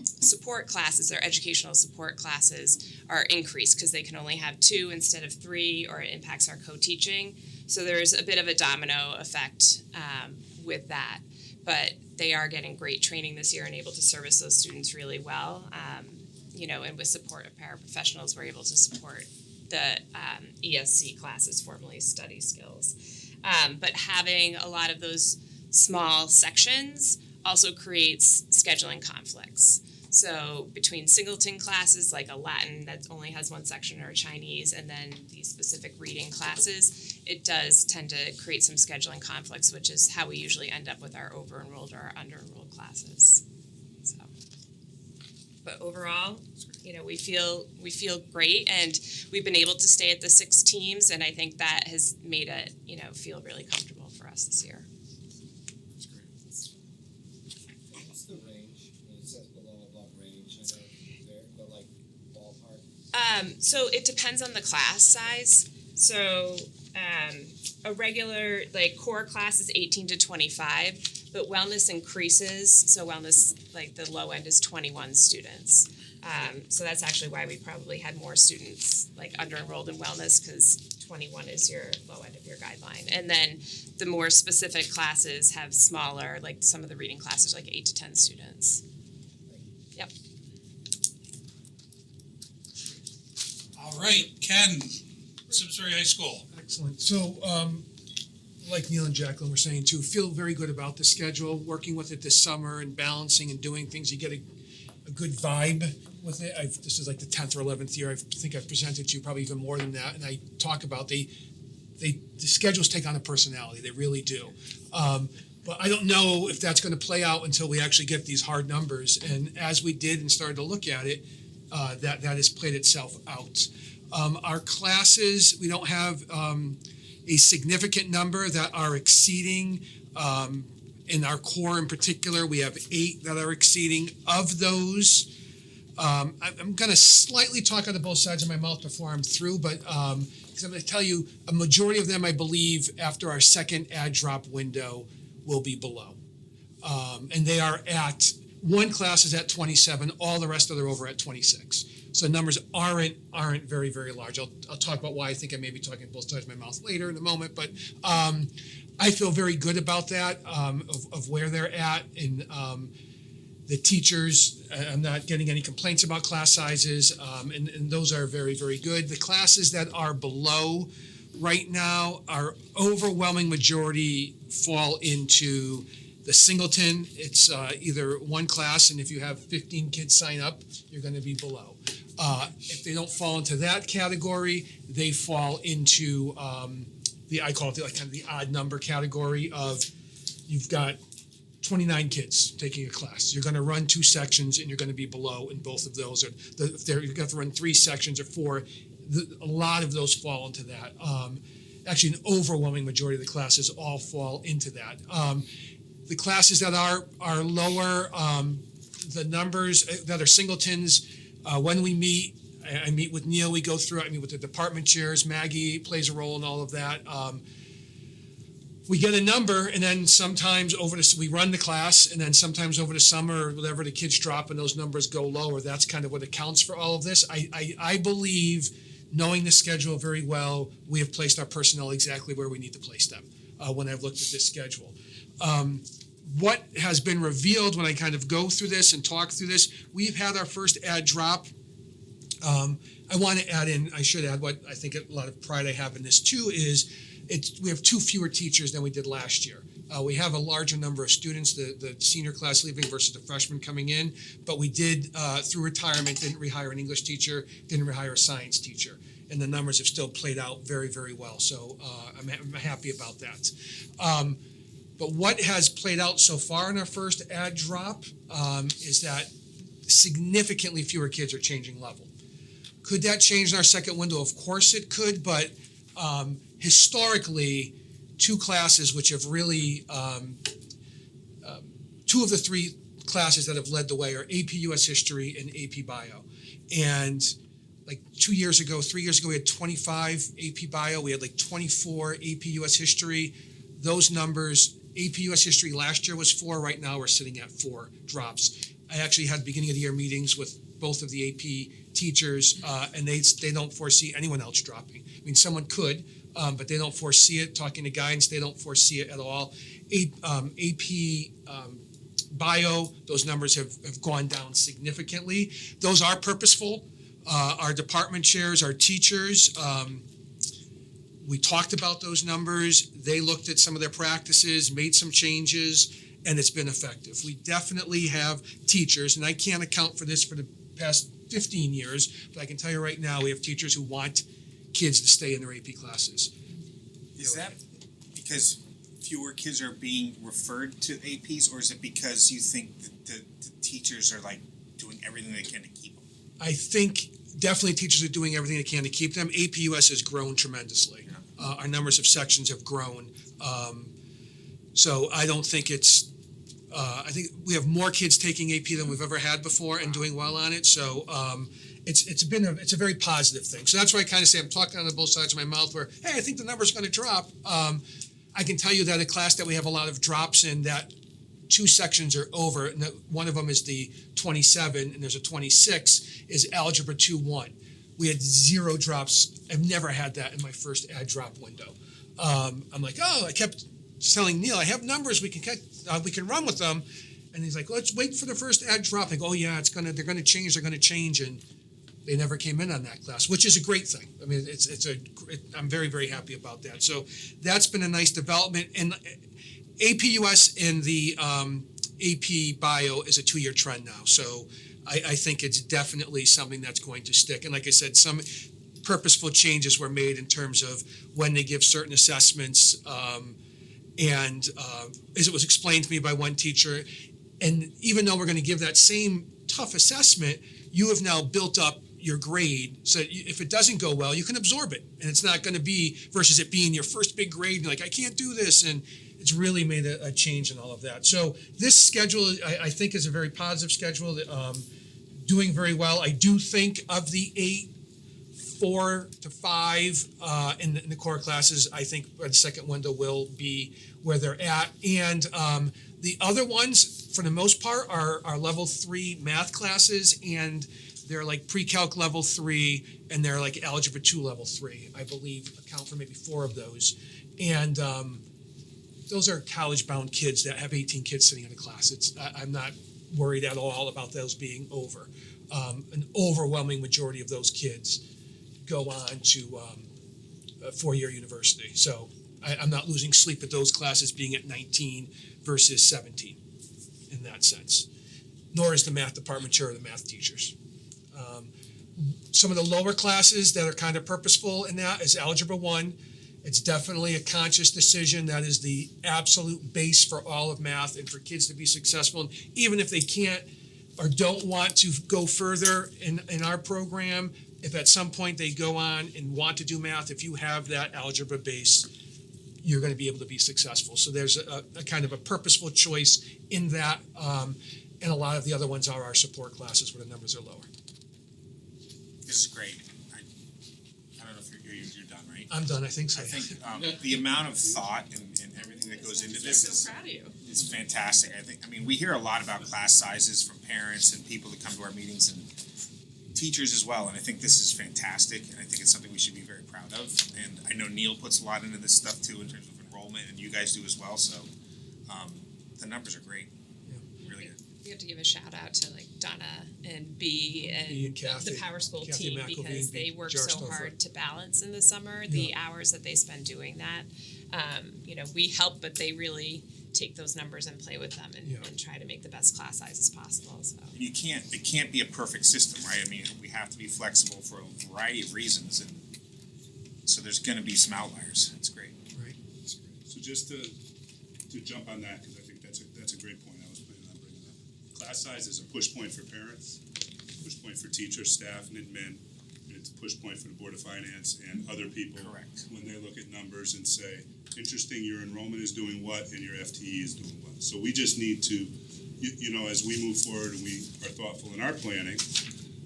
support classes, their educational support classes are increased because they can only have 2 instead of 3, or it impacts our co-teaching. So there's a bit of a domino effect with that. But they are getting great training this year and able to service those students really well. And with support of paraprofessionals, we're able to support the ESC classes, formerly study skills. But having a lot of those small sections also creates scheduling conflicts. So between singleton classes, like a Latin that only has 1 section, or a Chinese, and then these specific reading classes, it does tend to create some scheduling conflicts, which is how we usually end up with our over-enrolled or our under-enrolled classes. So, but overall, we feel great, and we've been able to stay at the 6 teams, and I think that has made it, feel really comfortable for us this year. What's the range? It says below, above range, I know there, but like ballpark. So it depends on the class size. So a regular core class is 18 to 25, but wellness increases. So wellness, the low end is 21 students. So that's actually why we probably had more students under enrolled in wellness, because 21 is your low end of your guideline. And then the more specific classes have smaller, some of the reading classes, 8 to 10 students. Yep. All right, Ken, Simsbury High School. Excellent. So, like Neil and Jacqueline were saying too, feel very good about the schedule, working with it this summer and balancing and doing things. You get a good vibe with it. This is like the 10th or 11th year. I think I've presented to you, probably even more than that. And I talk about the schedules take on a personality. They really do. But I don't know if that's going to play out until we actually get these hard numbers. And as we did and started to look at it, that has played itself out. Our classes, we don't have a significant number that are exceeding. In our core in particular, we have 8 that are exceeding. Of those, I'm going to slightly talk out of both sides of my mouth before I'm through, but because I'm going to tell you, a majority of them, I believe, after our second add drop window, will be below. And they are at, 1 class is at 27, all the rest of them are over at 26. So numbers aren't very, very large. I'll talk about why I think I may be talking both sides of my mouth later in a moment, but I feel very good about that, of where they're at, and the teachers, I'm not getting any complaints about class sizes, and those are very, very good. The classes that are below right now, our overwhelming majority fall into the singleton. It's either 1 class, and if you have 15 kids sign up, you're going to be below. If they don't fall into that category, they fall into I call it the odd number category of, you've got 29 kids taking a class. You're going to run 2 sections, and you're going to be below in both of those. Or if you have to run 3 sections or 4, a lot of those fall into that. Actually, an overwhelming majority of the classes all fall into that. The classes that are lower, the numbers that are singletons, when we meet, I meet with Neil, we go through it, I meet with the department chairs, Maggie plays a role in all of that. We get a number, and then sometimes we run the class, and then sometimes over the summer or whatever, the kids drop and those numbers go lower. That's kind of what accounts for all of this. I believe, knowing the schedule very well, we have placed our personnel exactly where we need to place them when I've looked at this schedule. What has been revealed when I kind of go through this and talk through this, we've had our first add drop. I want to I should add what I think a lot of pride I have in this too is we have 2 fewer teachers than we did last year. We have a larger number of students, the senior class leaving versus the freshmen coming in, but we did, through retirement, didn't rehire an English teacher, didn't rehire a science teacher. And the numbers have still played out very, very well, so I'm happy about that. But what has played out so far in our first add drop is that significantly fewer kids are changing level. Could that change in our second window? Of course it could, but historically, two classes which have really, two of the three classes that have led the way are AP US History and AP Bio. And like 3 years ago, we had 25 AP Bio, we had like 24 AP US History. Those numbers, AP US History last year was 4, right now we're sitting at 4 drops. I actually had beginning of the year meetings with both of the AP teachers, and they don't foresee anyone else dropping. I mean, someone could, but they don't foresee it. Talking to guidance, they don't foresee it at all. AP Bio, those numbers have gone down significantly. Those are purposeful. Our department chairs, our teachers, we talked about those numbers. They looked at some of their practices, made some changes, and it's been effective. We definitely have teachers, and I can't account for this for the past 15 years, but I can tell you right now, we have teachers who want kids to stay in their AP classes. Is that because fewer kids are being referred to APs, or is it because you think that the teachers are like doing everything they can to keep them? I think definitely teachers are doing everything they can to keep them. AP US has grown tremendously. Our numbers of sections have grown. So I don't think it's, I think we have more kids taking AP than we've ever had before and doing well on it. So it's a very positive thing. So that's why I kind of say I'm talking out of both sides of my mouth where, hey, I think the number's going to drop. I can tell you that a class that we have a lot of drops in, that 2 sections are over, and one of them is the 27 and there's a 26, is Algebra 2-1. We had 0 drops. I've never had that in my first add drop window. I'm like, I kept telling Neil, I have numbers, we can run with them. And he's like, let's wait for the first add drop. I go, yeah, they're gonna change, and they never came in on that class, which is a great thing. I mean, I'm very, very happy about that. So that's been a nice development. And AP US and the AP Bio is a 2-year trend now. So I think it's definitely something that's going to stick. And like I said, some purposeful changes were made in terms of when they give certain assessments. And as it was explained to me by one teacher, and even though we're going to give that same tough assessment, you have now built up your grade so that if it doesn't go well, you can absorb it. And it's not going to be versus it being your first big grade and you're like, I can't do this. And it's really made a change in all of that. So this schedule, I think, is a very positive schedule, doing very well. I do think of the 8, 4 to 5 in the core classes, I think the second window will be where they're at. And the other ones, for the most part, are level 3 math classes, and they're like pre-calc level 3, and they're like algebra 2 level 3, I believe, account for maybe 4 of those. And those are college-bound kids that have 18 kids sitting in a class. I'm not worried at all about those being over. An overwhelming majority of those kids go on to a 4-year university. So I'm not losing sleep at those classes being at 19 versus 17 in that sense. Nor is the math department chair or the math teachers. Some of the lower classes that are kind of purposeful in that is Algebra 1. It's definitely a conscious decision. That is the absolute base for all of math and for kids to be successful. And even if they can't or don't want to go further in our program, if at some point they go on and want to do math, if you have that algebra base, you're going to be able to be successful. So there's a kind of a purposeful choice in that, and a lot of the other ones are our support classes where the numbers are lower. This is great. I don't know if you're done, right? I'm done, I think so. I think the amount of thought and everything that goes into this is proud of you. It's fantastic. I mean, we hear a lot about class sizes from parents and people that come to our meetings and teachers as well, and I think this is fantastic, and I think it's something we should be very proud of. And I know Neil puts a lot into this stuff too in terms of enrollment, and you guys do as well. So the numbers are great, really good. We have to give a shout out to like Donna and B and Kathy, the Power School Kathy team McElveen, because they work so hard to balance in the summer the hours that they spend doing that. We help, but they really take those numbers and play with them Yeah. and try to make the best class sizes possible, so. And it can't be a perfect system, right? I mean, we have to be flexible for a variety of reasons, and so there's gonna be some outliers. That's great. So just to jump on that, because I think that's a great point I was planning on bringing up. Class size is a push point for parents, push point for teachers, staff, and admin, and it's a push point for the Board of Finance and other people. Correct. When they look at numbers and say, interesting, your enrollment is doing what and your FTE is doing what. So we just need to, you know, as we move forward and we are thoughtful in our planning,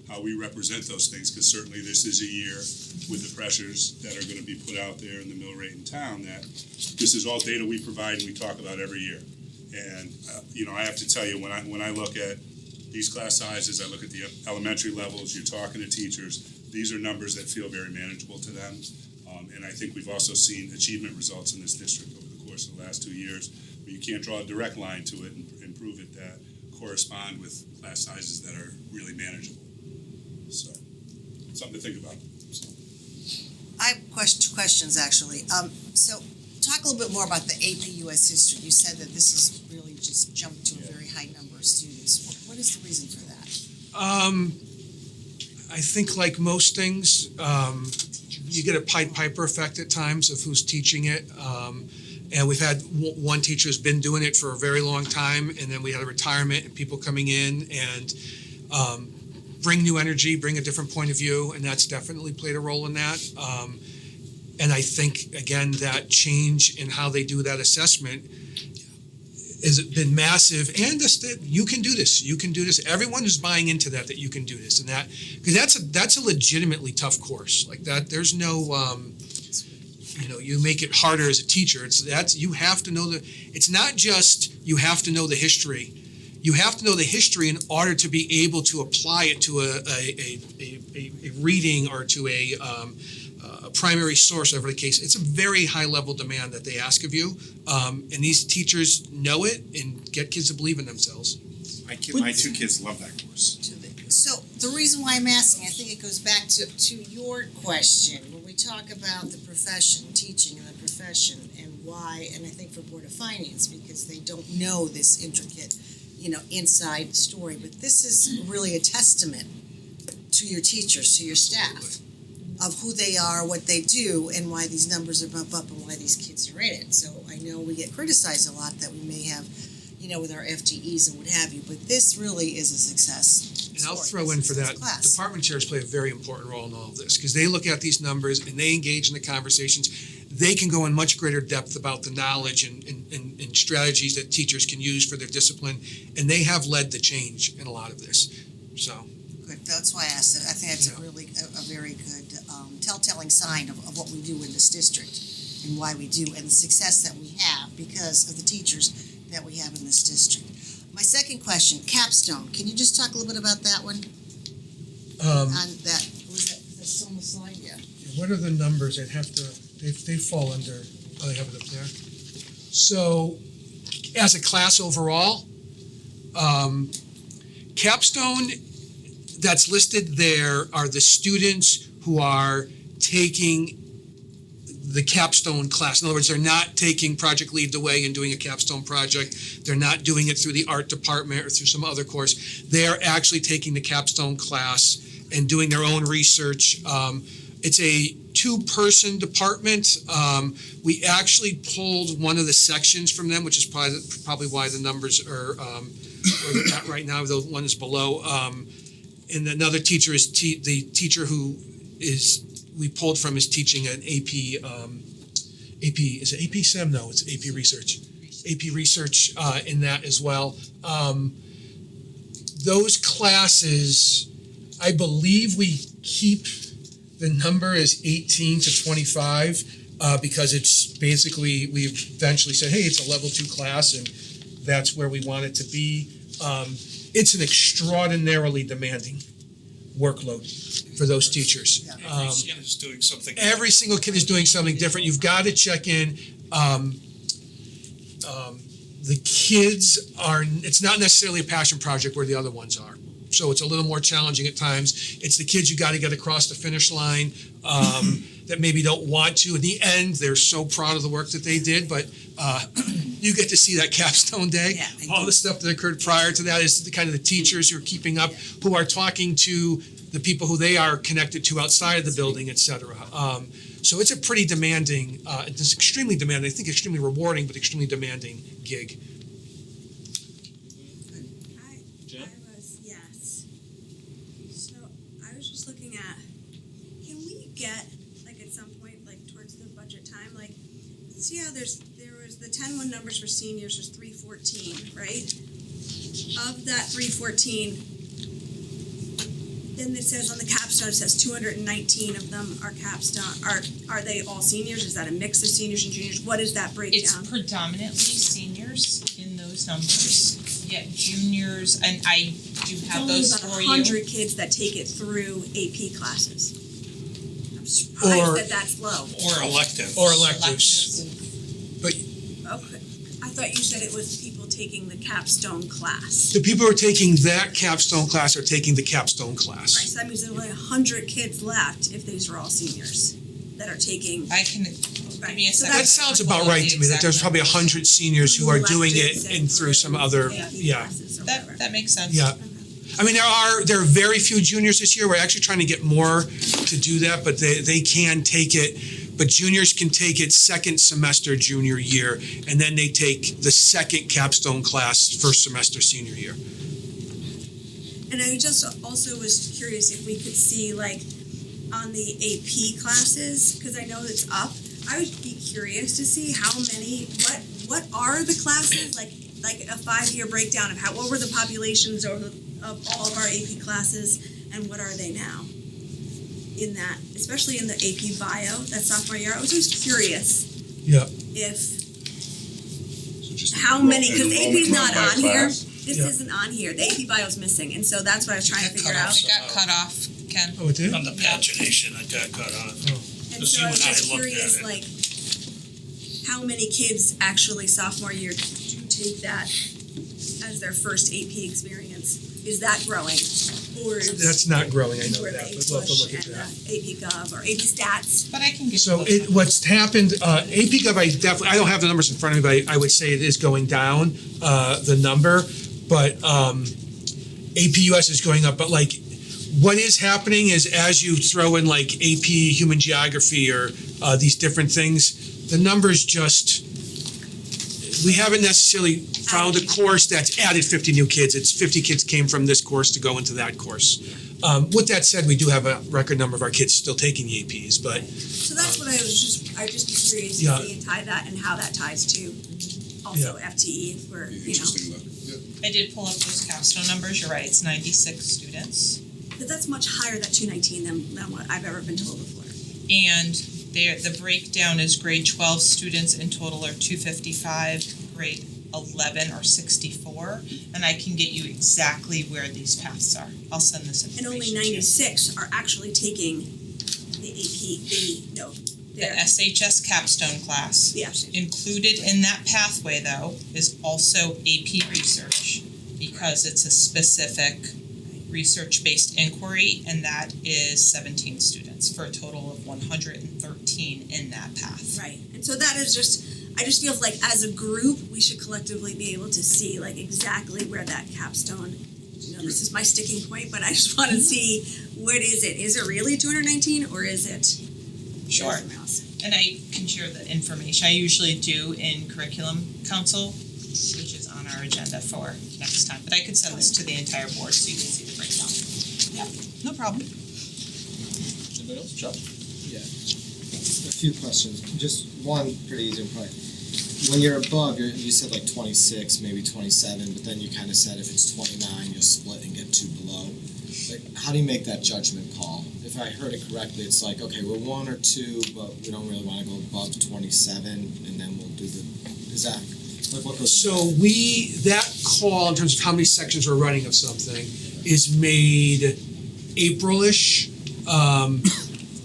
how we represent those things, because certainly this is a year with the pressures that are gonna be put out there in the mill rate in town, that this is all data we provide and we talk about every year. And, you know, I have to tell you, when I look at these class sizes, I look at the elementary levels, you're talking to teachers, these are numbers that feel very manageable to them. And I think we've also seen achievement results in this district over the course of the last 2 years, where you can't draw a direct line to it and prove it, that correspond with class sizes that are really manageable. So, something to think about. So. I have questions actually. So talk a little bit more about the AP US history. You said that this has really just jumped to a very high number of students. What is the reason for that? I think like most things, you get a Pied Piper effect at times of who's teaching it. And we've had one teacher who's been doing it for a very long time, and then we had a retirement and people coming in and bring new energy, bring a different point of view, and that's definitely played a role in that. And I think, again, that change in how they do that assessment has been massive, and you can do this. You can do this. Everyone is buying into that you can do this, and that because that's a legitimately tough course. Like that, there's no, you make it harder as a teacher. You have to know it's not just you have to know the history. You have to know the history in order to be able to apply it to a reading or to a primary source, whatever the case. It's a very high level demand that they ask of you, and these teachers know it and get kids to believe in themselves. My 2 kids love that course. So the reason why I'm asking, I think it goes back to your question when we talk about the profession, teaching and the profession, and why. And I think for Board of Finance, because they don't know this intricate, inside story. But this is really a testament to your teachers, to your staff, of who they are, what they do, and why these numbers are bump up and why these kids are in it. So I know we get criticized a lot that we may have, with our FTEs and what have you, but this really is a success. And I'll throw in for that, department chairs play a very important role in all of this, because they look at these numbers and they engage in the conversations. They can go in much greater depth about the knowledge and strategies that teachers can use for their discipline, and they have led the change in a lot of this, so. Good, that's why I asked it. I think that's a very good telltale sign of what we do in this district and why we do, and the success that we have because of the teachers that we have in this district. My second question, capstone. Can you just talk a little bit about that one? On that, that's still on the slide? Yeah. What are the numbers? I'd have to, they fall under, I have it up there. So, as a class overall, capstone that's listed there are the students who are taking the capstone class. In other words, they're not taking Project Lead the Way and doing a capstone project. They're not doing it through the art department or through some other course. They're actually taking the capstone class and doing their own research. It's a 2-person department. We actually pulled one of the sections from them, which is probably why the numbers are where they're at right now. The one is below. And another teacher is the teacher who we pulled from is teaching an AP, is it AP Sem? No, it's AP Research. AP Research in that as well. Those classes, I believe we keep the number as 18 to 25 because it's basically, we eventually said, hey, it's a level 2 class and that's where we want it to be. It's an extraordinarily demanding workload for those teachers. Every kid is doing something. Every single kid is doing something different. You've got to check in. The kids are, it's not necessarily a passion project where the other ones are. so it's a little more challenging at times. It's the kids you gotta get across the finish line, that maybe don't want to. In the end, they're so proud of the work that they did, but you get to see that capstone day. Yeah, I All do. the stuff that occurred prior to that is the kind of the teachers who are keeping up, who are talking to the people who they are connected to outside of the building, et cetera. So it's a pretty demanding, it's extremely demanding, I think extremely rewarding, but extremely demanding gig. Jen? I was, yes. So I was just looking at, can we get, like at some point, like towards the budget time, like, see how there was the 10-1 numbers for seniors was 314, right? Of that 314, then it says on the capstone, it says 219 of them are capstone, are they all seniors? Is that a mix of seniors and juniors? What is that It's breakdown? predominantly seniors in those numbers, yet juniors, and I do have those for Only you. about 100 kids that take it through AP classes. I'm surprised Or- that that's low. Or electives. Or electives. Okay, I thought you said it was people taking the capstone class. The people who are taking that capstone class are taking the capstone Right, class. so that means there's only 100 kids left if these are all seniors that are taking. I can, give me a So second. That sounds about right to me, that there's probably 100 seniors who are doing it and through some other, yeah. That makes sense. Yeah. I mean, there are very few juniors this year. We're actually trying to get more to do that, but they can take it. But juniors can take it second semester junior year, and then they take the second capstone class first semester senior year. And I just also was curious if we could see like on the AP classes, because I know it's up. I would be curious to see how many, what are the classes, like a 5-year breakdown of what were the populations of all of our AP classes and what are they now? In that, especially in the AP Bio, that sophomore year, I was just curious Yeah. if how many, because AP's not on here. This Yeah. isn't on here. The AP Bio's missing, and so that's what I was trying to figure out. It got cut off, Ken. Oh, it did? On the pagination, it got cut off. And Just so I was you and I just looked at curious, it. like, how many kids actually sophomore year do take that as their first AP experience? Is that growing? Or is That's not growing, I know or that, the but we'll have to Push look at and that. AP Gov or AP Stats? But I can get So you those what's happened, AP Gov, I don't have the numbers in front of me, but I would say it is going down, the number, but AP US is going up, but like, what is happening is as you throw in like AP Human Geography or these different things, the numbers just, we haven't necessarily found a course that's added 50 new kids. It's 50 kids came from this course to go into that course. With that said, we do have a record number of our kids still taking the APs, but So that's what I'd just be curious to Yeah. see and tie that and how that ties to also FTE if we're, you know. Interesting look. I did pull up those capstone numbers, you're right, it's 96 students. But that's much higher, that 219 than what I've ever been told before. And the breakdown is grade 12 students in total are 255, grade 11 are 64, and I can get you exactly where these paths are. I'll send this And information only to you. 96 are actually taking the The SHS capstone class. Yeah. Included in that pathway though is also AP research because it's a specific research-based inquiry and that is 17 students for a total of 113 in that path. Right, and so that is just, I just feel like as a group, we should collectively be able to see like exactly where that capstone, you know, this is my sticking point, but I just wanna see what is it? Is it really 219 or is it Sure. something else? And I can share the information. I usually do in curriculum council, which is on our agenda for next time. But I could send this to the entire board so you can see the breakdown. Yeah, no problem. Anybody else? Chuck? Yeah. A few questions. Just one pretty easy one probably. When you're above, you said like 26, maybe 27, but then you kind of said if it's 29, you'll split and get two below. Like, how do you make that judgment call? If I heard it correctly, it's like, okay, we're 1 or 2, but we don't really want to go above 27, and then we'll do the, is that, like what goes? so that call in terms of how many sections we're running of something is made April-ish, a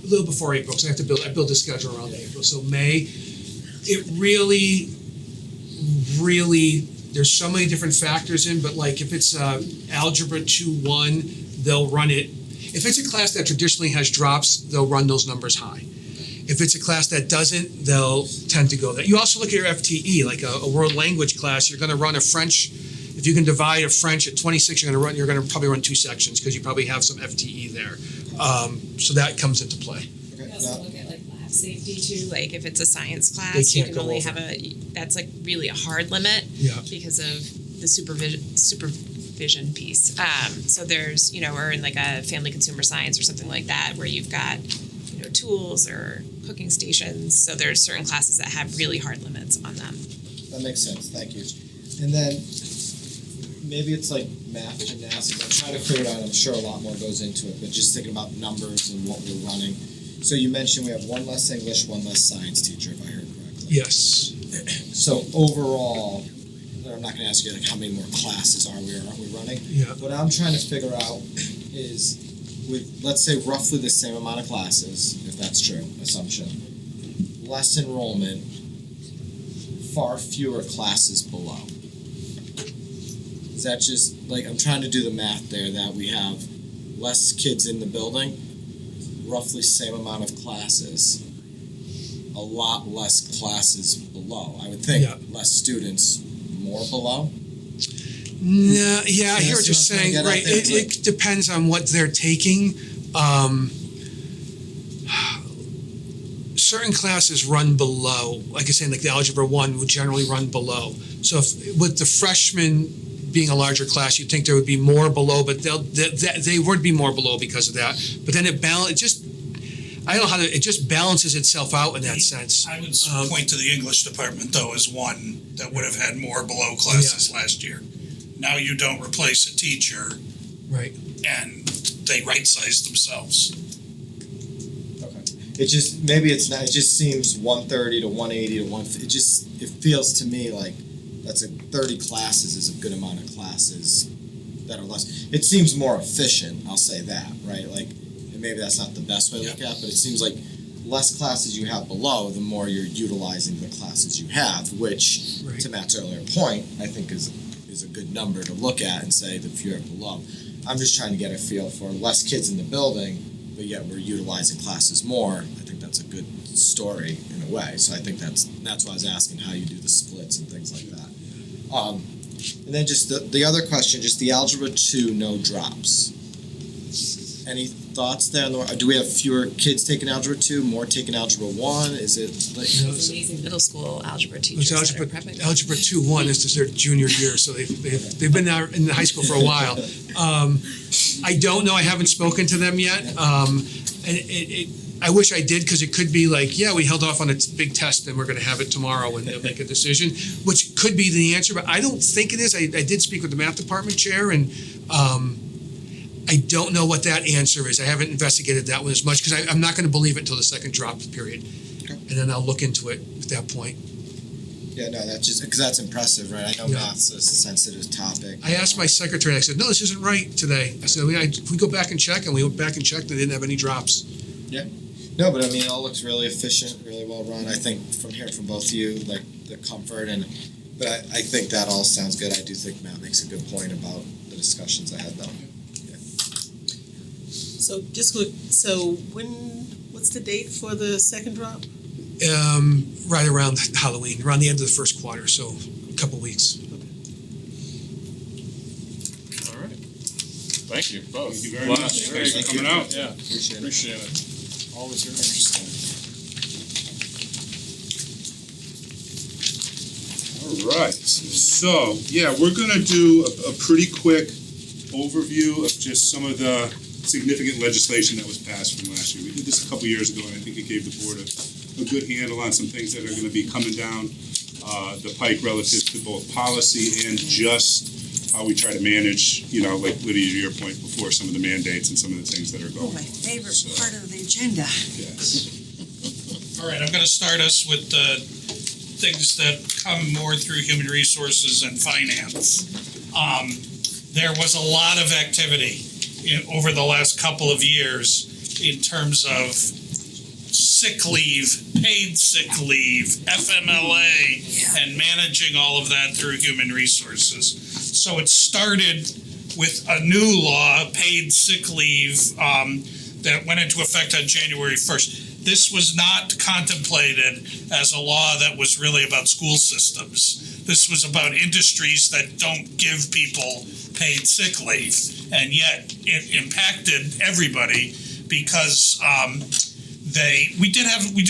little before April, because I build a schedule around April, so May. It really there's so many different factors in, but like if it's algebra 2-1, they'll run it. If it's a class that traditionally has drops, they'll run those numbers high. If it's a class that doesn't, they'll tend to go there. You also look at your FTE, like a world language class, you're gonna run a French. If you can divide a French at 26, you're gonna probably run 2 sections because you probably have some FTE there. So that comes into play. We also look at like lab safety too, like if it's a science class, They you can't can go only over. have that's like really a hard limit Yeah. because of the supervision piece. So there's, or in like a family consumer science or something like that where you've got, tools or cooking stations. So there's certain classes that have really hard limits on them. That makes sense, thank you. And then maybe it's like math gymnastics, I'm trying to figure it out, I'm sure a lot more goes into it, but just thinking about numbers and what we're running. So you mentioned we have one less English, one less science teacher, if I heard correctly. Yes. So overall, and I'm not gonna ask you like how many more classes are we or aren't we running? Yeah. What I'm trying to figure out is with, let's say roughly the same amount of classes, if that's true, assumption, less enrollment, far fewer classes below. Is that just, like, I'm trying to do the math there, that we have less kids in the building, roughly same amount of classes, a lot less classes below. I would think Yeah. less students, more below. Yeah, I hear Yeah, what so you're I'm trying to saying, get at right, there, it depends on what they're taking. Certain classes run below, like I said, like the Algebra 1 would generally run below. So if, with the freshmen being a larger class, you'd think there would be more below, but they would be more below because of that. But then it just balances itself out in that sense. I would point to the English department though as one that would have had more below classes last year. Now you don't replace a teacher Right. and they right-size themselves. Okay. It just, maybe it's not, it just seems 130 to 180 to 150, it feels to me like that's 30 classes is a good amount of classes that are less. It seems more efficient, I'll say that, right? Like, and maybe that's not the best way to look at it, but it seems like less classes you have below, the more you're utilizing the classes you have, which, Right. to Matt's earlier point, I think is a good number to look at and say the fewer below. I'm just trying to get a feel for less kids in the building, but yet we're utilizing classes more. I think that's a good story in a way. So I think that's why I was asking how you do the splits and things like that. And then just the other question, just the Algebra 2 no drops. Any thoughts there? Do we have fewer kids taking Algebra 2, more taking Algebra 1? Is it like Those amazing middle school algebra teachers It's that are prepping. Algebra 2-1 is their junior year, so they've been there in the high school for a while. I don't know, I haven't spoken to them yet. And I wish I did, because it could be like, yeah, we held off on a big test and we're gonna have it tomorrow and they'll make a decision, which could be the answer, but I don't think it is. I did speak with the math department chair and I don't know what that answer is. I haven't investigated that one as much because I'm not going to believe it until the second drop period. Okay. And then I'll look into it at that point. Yeah, no, that's just because that's impressive, right? I know Yeah. math's a sensitive topic. I asked my secretary, I said, no, this isn't right today. I said, we go back and check, and we went back and checked, and they didn't have any drops. No, but I mean, it all looks really efficient, really well run. I think from hearing from both of you, like the comfort but I think that all sounds good. I do think Matt makes a good point about the discussions I had though. So just quick, what's the date for the second drop? Right around Halloween, around the end of the first quarter, so a couple weeks. All right. Thank you both. Thank you very much. Thanks for coming out. Yeah, Appreciate it. Always very interesting. All right, so, yeah, we're gonna do a pretty quick overview of just some of the significant legislation that was passed from last year. We did this a couple years ago, and I think it gave the board a good handle on some things that are gonna be coming down the pike relative to both policy and just how we try to manage, like Lydia, to your point before, some of the mandates and some of the things that are Oh, going. my favorite part of the agenda. Yes. All right, I'm gonna start us with the things that come more through human resources and finance. There was a lot of activity over the last couple of years in terms of sick leave, paid sick leave, FMLA, and managing all of that through human resources. So it started with a new law, paid sick leave, that went into effect on January 1st. This was not contemplated as a law that was really about school systems. This was about industries that don't give people paid sick leave, and yet it impacted everybody because we do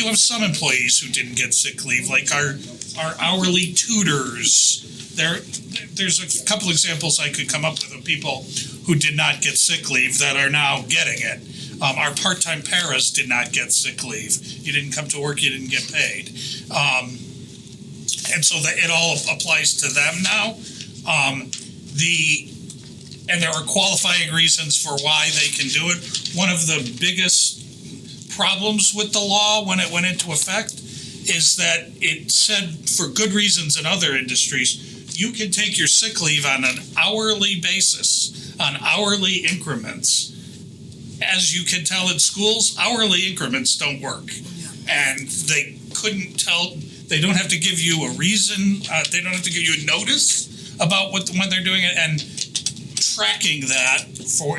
have some employees who didn't get sick leave, like our hourly tutors. There's a couple examples I could come up with of people who did not get sick leave that are now getting it. Our part-time paras did not get sick leave. You didn't come to work, you didn't get paid. And so that it all applies to them now. And there are qualifying reasons for why they can do it. One of the biggest problems with the law when it went into effect is that it said, for good reasons in other industries, you can take your sick leave on an hourly basis, on hourly increments. As you can tell in schools, hourly increments don't work. And they couldn't tell, they don't have to give you a reason, they don't have to give you a notice about when they're doing it, and tracking that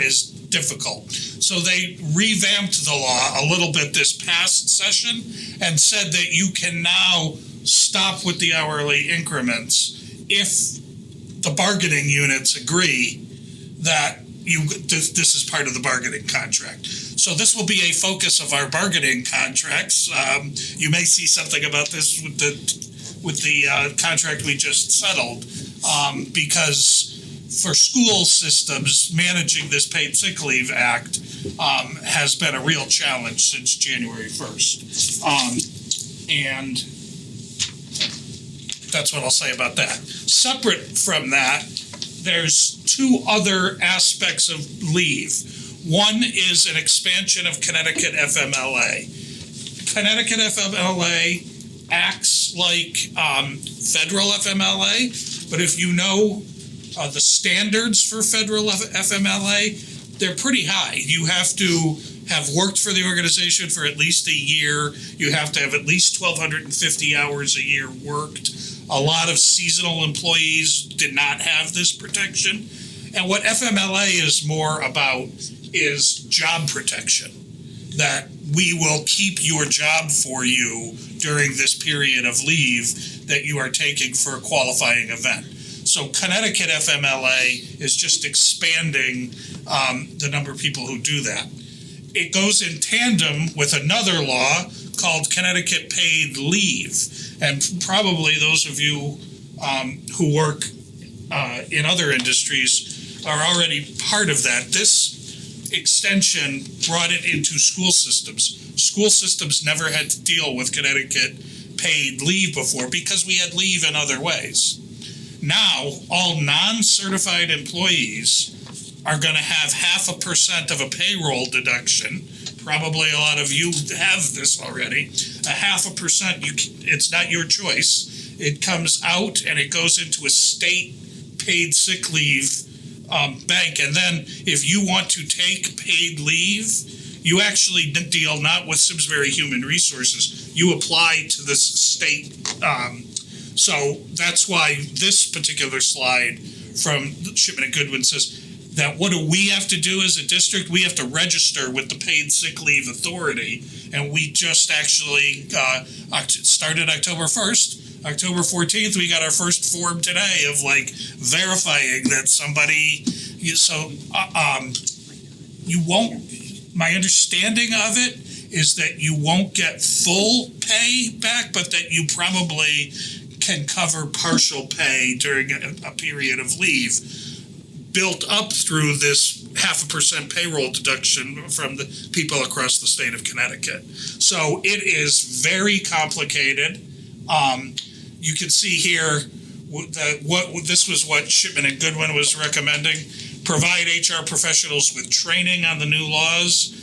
is difficult. So they revamped the law a little bit this past session and said that you can now stop with the hourly increments if the bargaining units agree that this is part of the bargaining contract. So this will be a focus of our bargaining contracts. You may see something about this with the contract we just settled, because for school systems, managing this paid sick leave act has been a real challenge since January 1st. And that's what I'll say about that. Separate from that, there's two other aspects of leave. One is an expansion of Connecticut FMLA. Connecticut FMLA acts like federal FMLA, but if you know the standards for federal FMLA, they're pretty high. You have to have worked for the organization for at least a year. You have to have at least 1,250 hours a year worked. A lot of seasonal employees did not have this protection. And what FMLA is more about is job protection, that we will keep your job for you during this period of leave that you are taking for a qualifying event. So Connecticut FMLA is just expanding the number of people who do that. It goes in tandem with another law called Connecticut Paid Leave. And probably those of you who work in other industries are already part of that. This extension brought it into school systems. School systems never had to deal with Connecticut paid leave before because we had leave in other ways. Now, all non-certified employees are going to have 0.5% of a payroll deduction. Probably a lot of you have this already. 0.5%, it's not your choice. It comes out and it goes into a state paid sick leave bank. And then if you want to take paid leave, you actually deal not with Simsbury Human Resources. You apply to this state. So that's why this particular slide from Shipman and Goodwin says that what do we have to do as a district? We have to register with the Paid Sick Leave Authority, and we just actually started October 1st. October 14th, we got our first form today of verifying that somebody. You won't. My understanding of it is that you won't get full pay back, but that you probably can cover partial pay during a period of leave, built up through this 0.5% payroll deduction from the people across the state of Connecticut. So it is very complicated. You can see here this was what Shipman and Goodwin was recommending. Provide HR professionals with training on the new laws.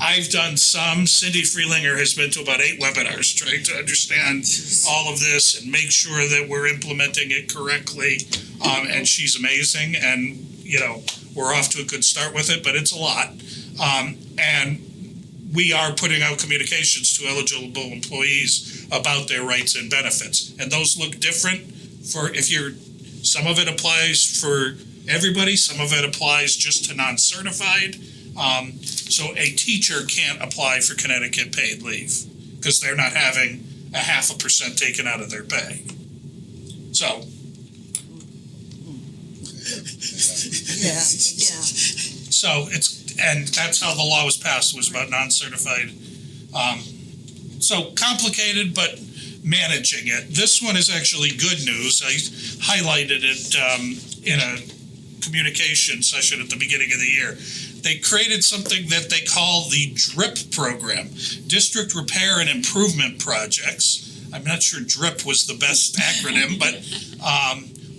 I've done some. Cindy Freelinger has been to about 8 webinars trying to understand all of this and make sure that we're implementing it correctly. And she's amazing. And, we're off to a good start with it, but it's a lot. And we are putting out communications to eligible employees about their rights and benefits. And those look different some of it applies for everybody, some of it applies just to non-certified. So a teacher can't apply for Connecticut paid leave because they're not having 0.5% taken out of their pay. So. Yeah. So and that's how the law was passed, was about non-certified. So complicated, but managing it. This one is actually good news. I highlighted it in a communication session at the beginning of the year. They created something that they call the DRIP program, District Repair and Improvement Projects. I'm not sure DRIP was the best acronym, but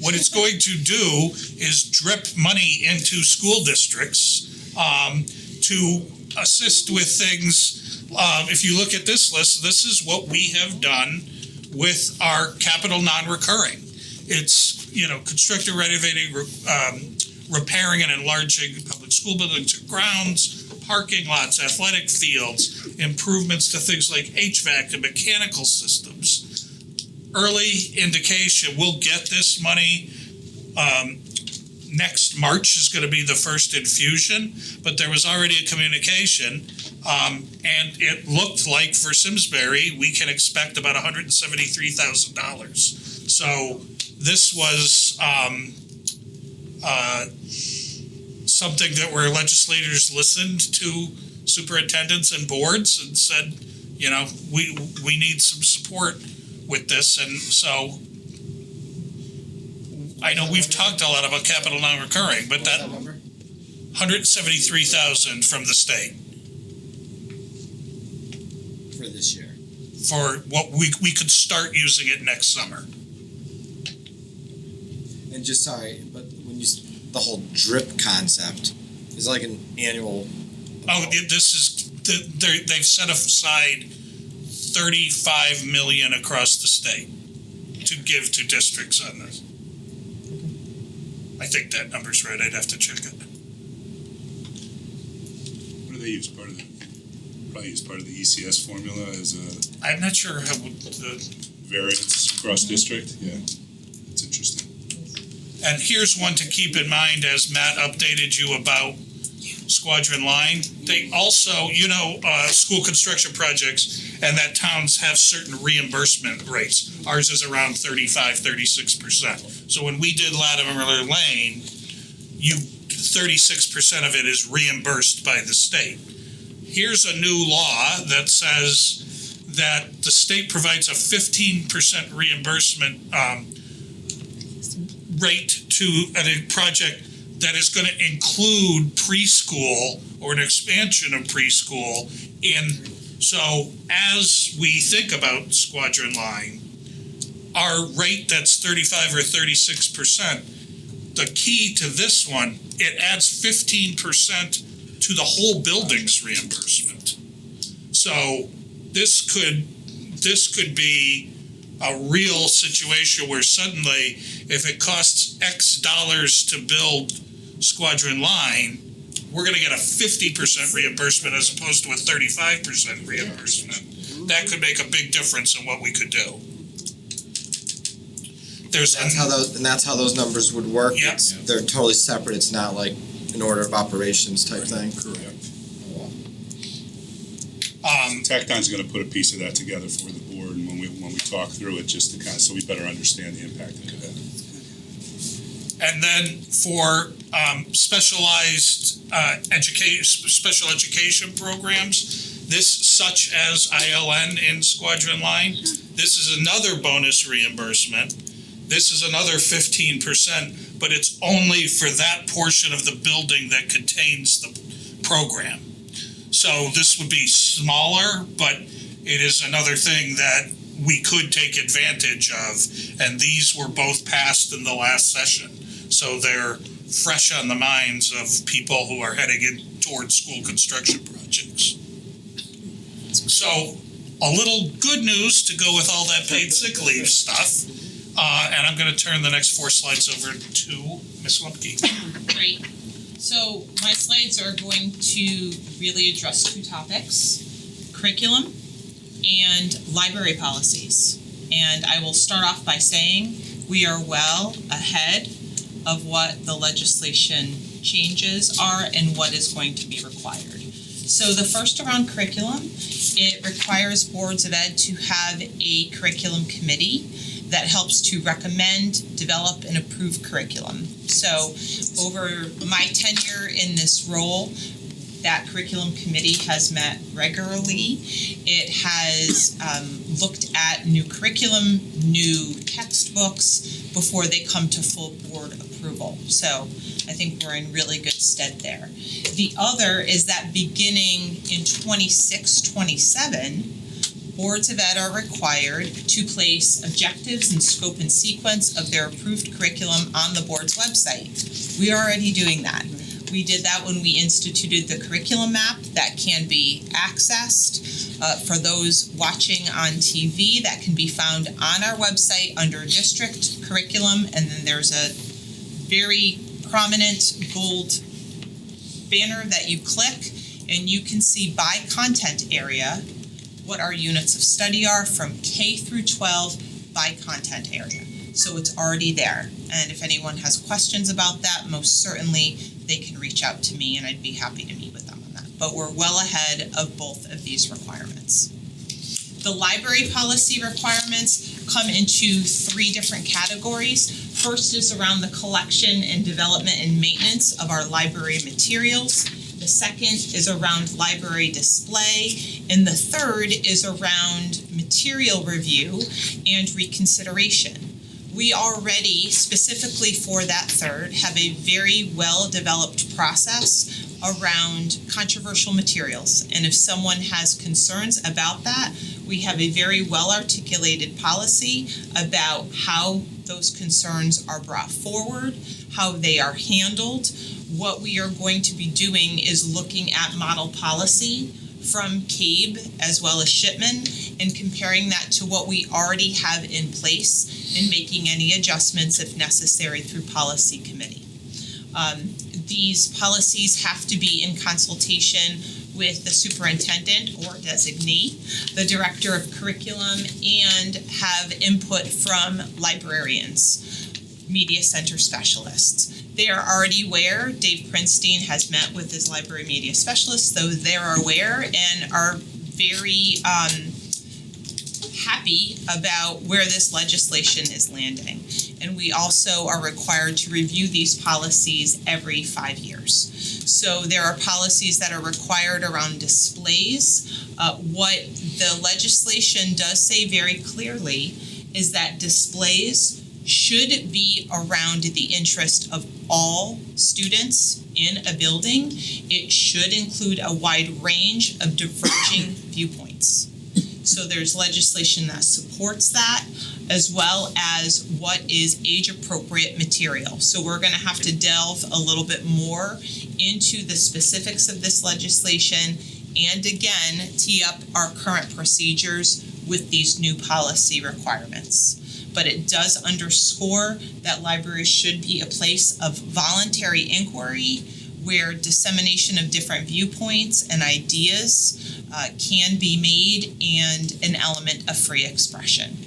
what it's going to do is drip money into school districts to assist with things. If you look at this list, this is what we have done with our capital non-recurring. It's, constructing, renovating, repairing and enlarging public school buildings and grounds, parking lots, athletic fields, improvements to things like HVAC and mechanical systems. Early indication, we'll get this money. Next March is going to be the first infusion, but there was already a communication, and it looked like for Simsbury, we can expect about $173,000. So this was something that where legislators listened to superintendents and boards and said, we need some support with this. And so I know we've talked a lot about capital non-recurring, but that $173,000 from the state For this year. for what we could start using it next summer. And just sorry, but when the whole drip concept is like an annual. Oh, this is they've set aside $35 million across the state to give to districts on this. I think that number's right. I'd have to check it. What do they use? Probably use part of the ECS formula as a I'm not sure how the. variance across district. Yeah, it's interesting. And here's one to keep in mind as Matt updated you about Squadron Line. They also, school construction projects and that towns have certain reimbursement rates. Ours is around 35-36%. So when we did Latimer Lane, 36% of it is reimbursed by the state. Here's a new law that says that the state provides a 15% reimbursement rate to a project that is going to include preschool or an expansion of preschool in. So as we think about Squadron Line, our rate that's 35 or 36%, the key to this one, it adds 15% to the whole building's reimbursement. So this could be a real situation where suddenly, if it costs X dollars to build Squadron Line, we're going to get a 50% reimbursement as opposed to a 35% reimbursement. That could make a big difference in what we could do. That's how those numbers would work. Yep. They're totally separate. It's not like an order of operations type thing. Correct. TechDon's going to put a piece of that together for the board, and when we talk through it, just to so we better understand the impact of that. And then for special education programs, such as ILN in Squadron Line, this is another bonus reimbursement. This is another 15%, but it's only for that portion of the building that contains the program. So this would be smaller, but it is another thing that we could take advantage of. And these were both passed in the last session. So they're fresh on the minds of people who are heading in towards school construction projects. So a little good news to go with all that paid sick leave stuff. And I'm going to turn the next 4 slides over to Ms. Lumpke. Great. So my slides are going to really address 2 topics. curriculum and library policies. And I will start off by saying we are well ahead of what the legislation changes are and what is going to be required. So the first around curriculum, it requires boards of ed to have a curriculum committee that helps to recommend, develop, and approve curriculum. So over my tenure in this role, that curriculum committee has met regularly. It has looked at new curriculum, new textbooks before they come to full board approval. So I think we're in really good stead there. The other is that beginning in 26-27, boards of ed are required to place objectives and scope and sequence of their approved curriculum on the board's website. We are already doing that. We did that when we instituted the curriculum map that can be accessed. For those watching on TV, that can be found on our website under district curriculum, and then there's a very prominent gold banner that you click, and you can see by content area what our units of study are from K through 12 by content area. So it's already there. And if anyone has questions about that, most certainly they can reach out to me and I'd be happy to meet with them on that. But we're well ahead of both of these requirements. The library policy requirements come into three different categories. First is around the collection and development and maintenance of our library materials. The second is around library display, and the third is around material review and reconsideration. We already, specifically for that third, have a very well-developed process around controversial materials. And if someone has concerns about that, we have a very well-articulated policy about how those concerns are brought forward, how they are handled. What we are going to be doing is looking at model policy from CABE as well as Shipman and comparing that to what we already have in place and making any adjustments if necessary through policy committee. These policies have to be in consultation with the superintendent or designee, the director of curriculum, and have input from librarians, media center specialists. They are already aware. Dave Prinstein has met with his library media specialists, so they're aware and are very happy about where this legislation is landing. And we also are required to review these policies every 5 years. So there are policies that are required around displays. What the legislation does say very clearly is that displays should be around the interest of all students in a building. It should include a wide range of diverging viewpoints. So there's legislation that supports that, as well as what is age-appropriate material. So we're going to have to delve a little bit more into the specifics of this legislation and again tee up our current procedures with these new policy requirements. But it does underscore that libraries should be a place of voluntary inquiry where dissemination of different viewpoints and ideas can be made and an element of free expression.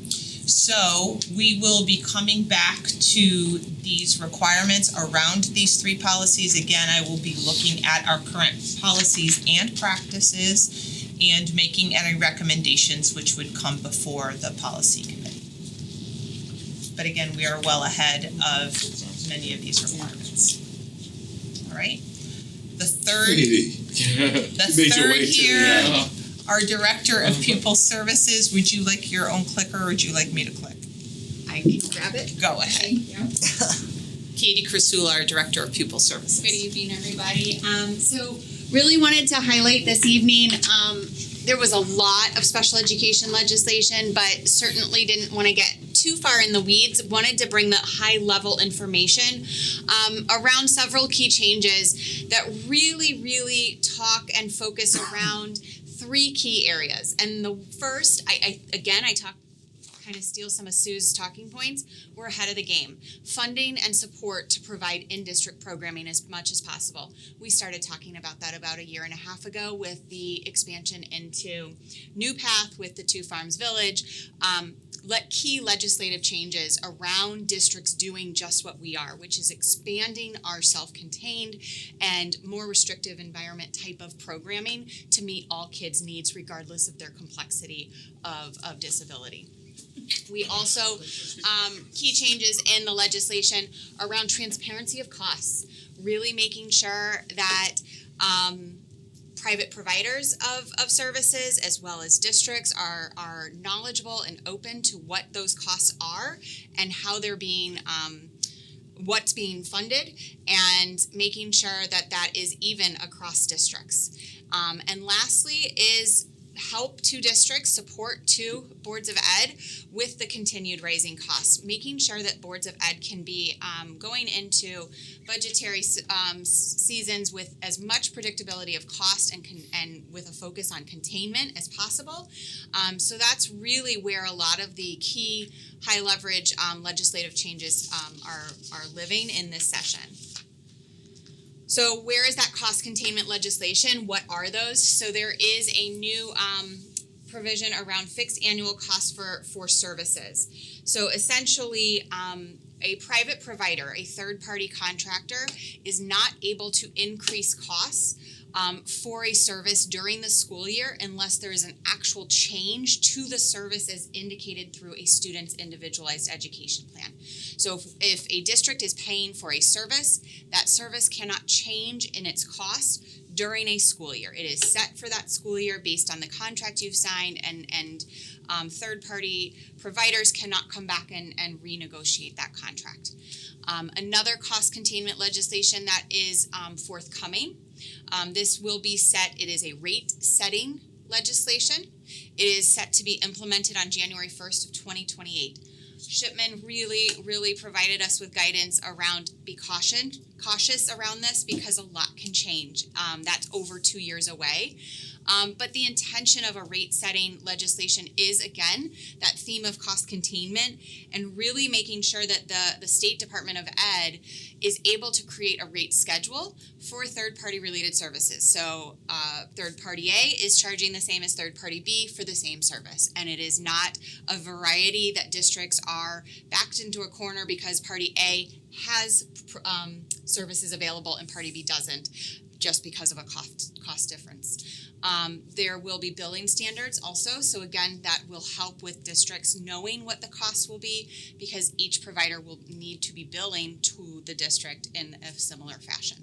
So we will be coming back to these requirements around these three policies. Again, I will be looking at our current policies and practices and making any recommendations which would come before the policy committee. But again, we are well ahead of many of these requirements. All right. The third here, our Director of Pupil Services. Would you like your own clicker or would you like me to click? I can grab it. Go ahead. Thank you. Katie Crisula, our Director of Pupil Services. Good evening, everybody. So really wanted to highlight this evening, there was a lot of special education legislation, but certainly didn't want to get too far in the weeds. Wanted to bring the high level information around several key changes that really talk and focus around three key areas. And the first, I talked kind of steal some of Sue's talking points, we're ahead of the game. Funding and support to provide in-district programming as much as possible. We started talking about that about a year and a half ago with the expansion into New Path with the Two Farms Village. Key legislative changes around districts doing just what we are, which is expanding our self-contained and more restrictive environment type of programming to meet all kids' needs regardless of their complexity of disability. We also, key changes in the legislation around transparency of costs, really making sure that private providers of services as well as districts are knowledgeable and open to what those costs are and how they're being what's being funded, and making sure that that is even across districts. And lastly is help to districts, support to boards of ed with the continued rising costs, making sure that boards of ed can be going into budgetary seasons with as much predictability of cost and with a focus on containment as possible. So that's really where a lot of the key high leverage legislative changes are living in this session. So where is that cost containment legislation? What are those? So there is a new provision around fixed annual costs for services. So essentially, a private provider, a third-party contractor, is not able to increase costs for a service during the school year unless there is an actual change to the service as indicated through a student's individualized education plan. So if a district is paying for a service, that service cannot change in its cost during a school year. It is set for that school year based on the contract you've signed, and third-party providers cannot come back and renegotiate that contract. Another cost containment legislation that is forthcoming. This will be set, it is a rate setting legislation. It is set to be implemented on January 1st of 2028. Shipman really provided us with guidance around be cautious around this because a lot can change. That's over 2 years away. But the intention of a rate setting legislation is, again, that theme of cost containment and really making sure that the State Department of Ed is able to create a rate schedule for third-party related services. So third-party A is charging the same as third-party B for the same service. And it is not a variety that districts are backed into a corner because party A has services available and party B doesn't, just because of a cost difference. There will be billing standards also, so again, that will help with districts knowing what the costs will be because each provider will need to be billing to the district in a similar fashion.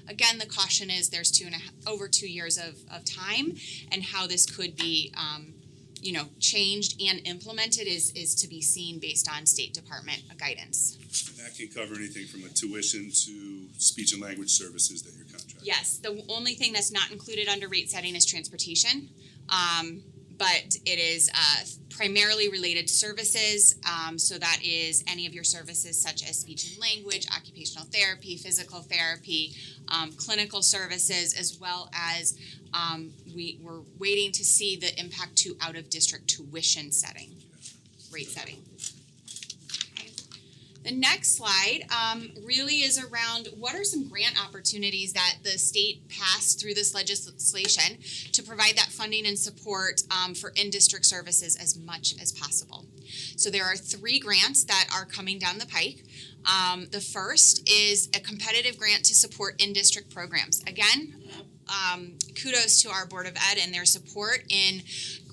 Again, the caution is there's over 2 years of time, and how this could be changed and implemented is to be seen based on State Department guidance. And that can cover anything from a tuition to speech and language services that you're contracting. Yes, the only thing that's not included under rate setting is transportation, but it is primarily related services. So that is any of your services such as speech and language, occupational therapy, physical therapy, clinical services, as well as we're waiting to see the impact to out-of-district tuition setting, rate setting. The next slide really is around what are some grant opportunities that the state passed through this legislation to provide that funding and support for in-district services as much as possible. So there are 3 grants that are coming down the pike. The first is a competitive grant to support in-district programs. Again, kudos to our Board of Ed and their support in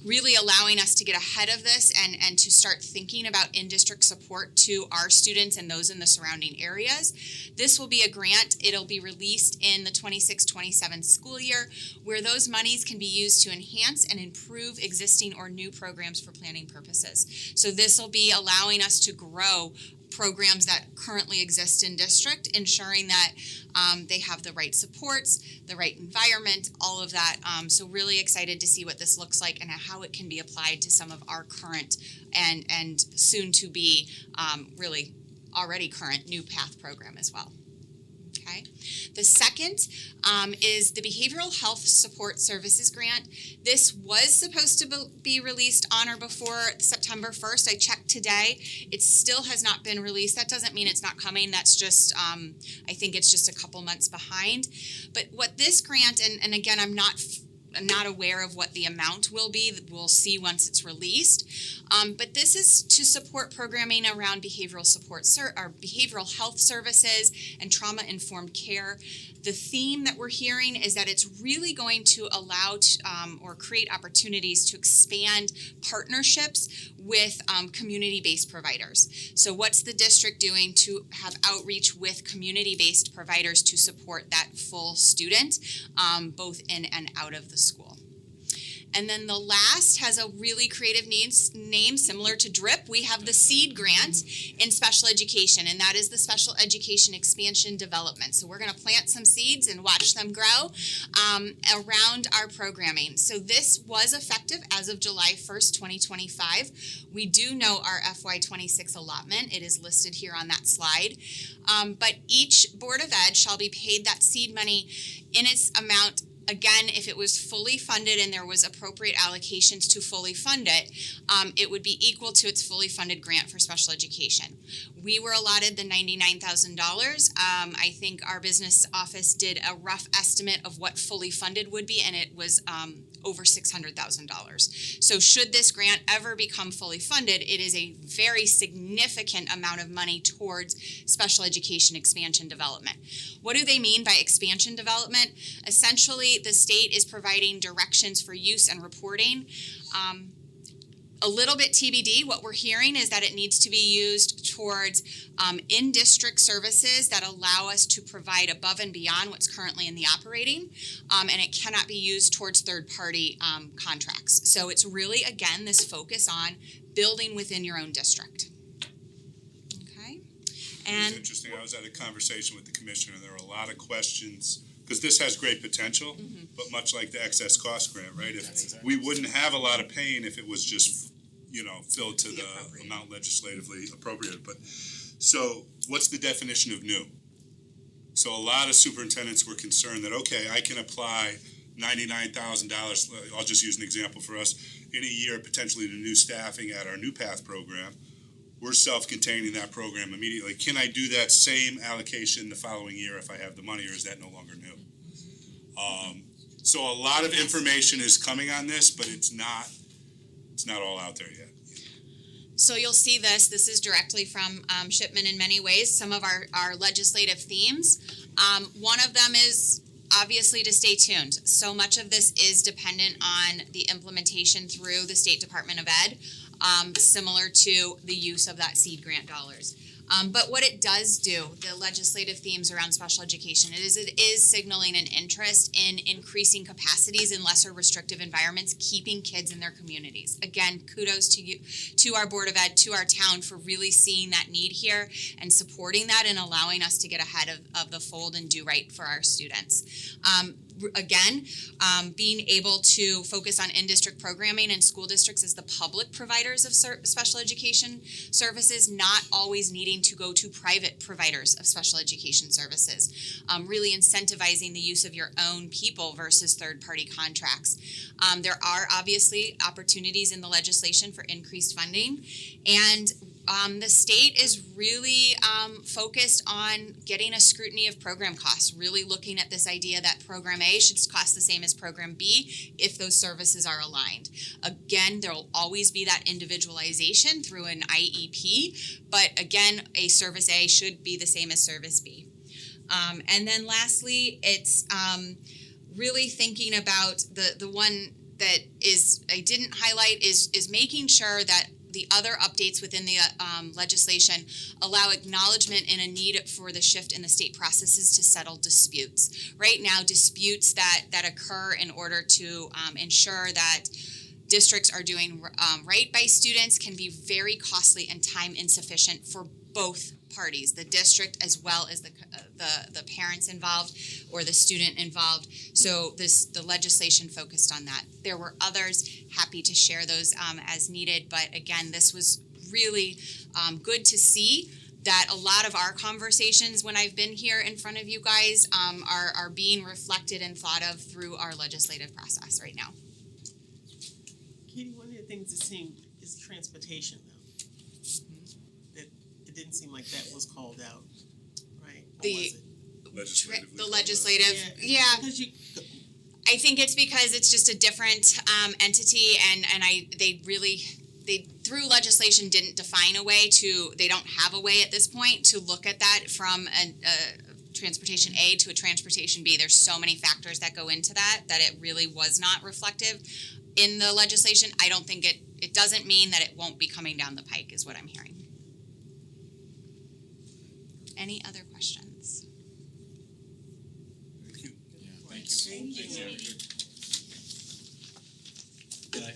really allowing us to get ahead of this and to start thinking about in-district support to our students and those in the surrounding areas. This will be a grant. It'll be released in the 26-27 school year, where those monies can be used to enhance and improve existing or new programs for planning purposes. So this will be allowing us to grow programs that currently exist in district, ensuring that they have the right supports, the right environment, all of that. So really excited to see what this looks like and how it can be applied to some of our current and soon to be really already current New Path program as well. Okay. The second is the Behavioral Health Support Services Grant. This was supposed to be released on or before September 1st. I checked today. It still has not been released. That doesn't mean it's not coming. That's just, I think it's just a couple months behind. But what this grant, and again, I'm not aware of what the amount will be. We'll see once it's released. But this is to support programming around behavioral health services and trauma-informed care. The theme that we're hearing is that it's really going to allow or create opportunities to expand partnerships with community-based providers. So what's the district doing to have outreach with community-based providers to support that full student, both in and out of the school? And then the last has a really creative name similar to DRIP. We have the SEED grant in special education, and that is the Special Education Expansion Development. So we're going to plant some seeds and watch them grow around our programming. So this was effective as of July 1st, 2025. We do know our FY26 allotment. It is listed here on that slide. But each Board of Ed shall be paid that seed money in its amount. Again, if it was fully funded and there was appropriate allocations to fully fund it, it would be equal to its fully funded grant for special education. We were allotted the $99,000. I think our business office did a rough estimate of what fully funded would be, and it was over $600,000. So should this grant ever become fully funded, it is a very significant amount of money towards special education expansion development. What do they mean by expansion development? Essentially, the state is providing directions for use and reporting. A little bit TBD, what we're hearing is that it needs to be used towards in-district services that allow us to provide above and beyond what's currently in the operating, and it cannot be used towards third-party contracts. So it's really, again, this focus on building within your own district. Okay, and It's interesting, I was at a conversation with the commissioner, there were a lot of questions, because this has great potential, but much like the excess cost grant, right? If we wouldn't have a lot of pain if it was just, filled to the amount legislatively appropriate. But so what's the definition of new? So a lot of superintendents were concerned that, okay, I can apply $99,000, I'll just use an example for us, in a year potentially to new staffing at our New Path program. We're self-containing that program immediately. Can I do that same allocation the following year if I have the money, or is that no longer new? So a lot of information is coming on this, but it's not all out there yet. so you'll see this is directly from Shipman in many ways, some of our legislative themes. One of them is obviously to stay tuned. So much of this is dependent on the implementation through the State Department of Ed, similar to the use of that seed grant dollars. But what it does do, the legislative themes around special education, it is signaling an interest in increasing capacities in lesser restrictive environments, keeping kids in their communities. Again, kudos to you, to our Board of Ed, to our town for really seeing that need here and supporting that and allowing us to get ahead of the fold and do right for our students. Again, being able to focus on in-district programming and school districts as the public providers of special education services, not always needing to go to private providers of special education services. Really incentivizing the use of your own people versus third-party contracts. There are obviously opportunities in the legislation for increased funding, and the state is really focused on getting a scrutiny of program costs, really looking at this idea that Program A should cost the same as Program B if those services are aligned. Again, there will always be that individualization through an IEP, but again, a Service A should be the same as Service B. And then lastly, it's really thinking about the one that I didn't highlight is making sure that the other updates within the legislation allow acknowledgement in a need for the shift in the state processes to settle disputes. Right now, disputes that occur in order to ensure that districts are doing right by students can be very costly and time insufficient for both parties, the district as well as the parents involved or the student involved. So the legislation focused on that. There were others, happy to share those as needed, but again, this was really good to see that a lot of our conversations when I've been here in front of you guys are being reflected and thought of through our legislative process right now. Katie, one of the things that seemed is transportation though. It didn't seem like that was called out, right? Or was it? The legislative, yeah. Because you, I think it's because it's just a different entity, and they through legislation didn't define a way to. They don't have a way at this point to look at that from a transportation A to a transportation B. There's so many factors that go into that it really was not reflective in the legislation. I don't think it doesn't mean that it won't be coming down the pike, is what I'm hearing. Any other questions? thank you.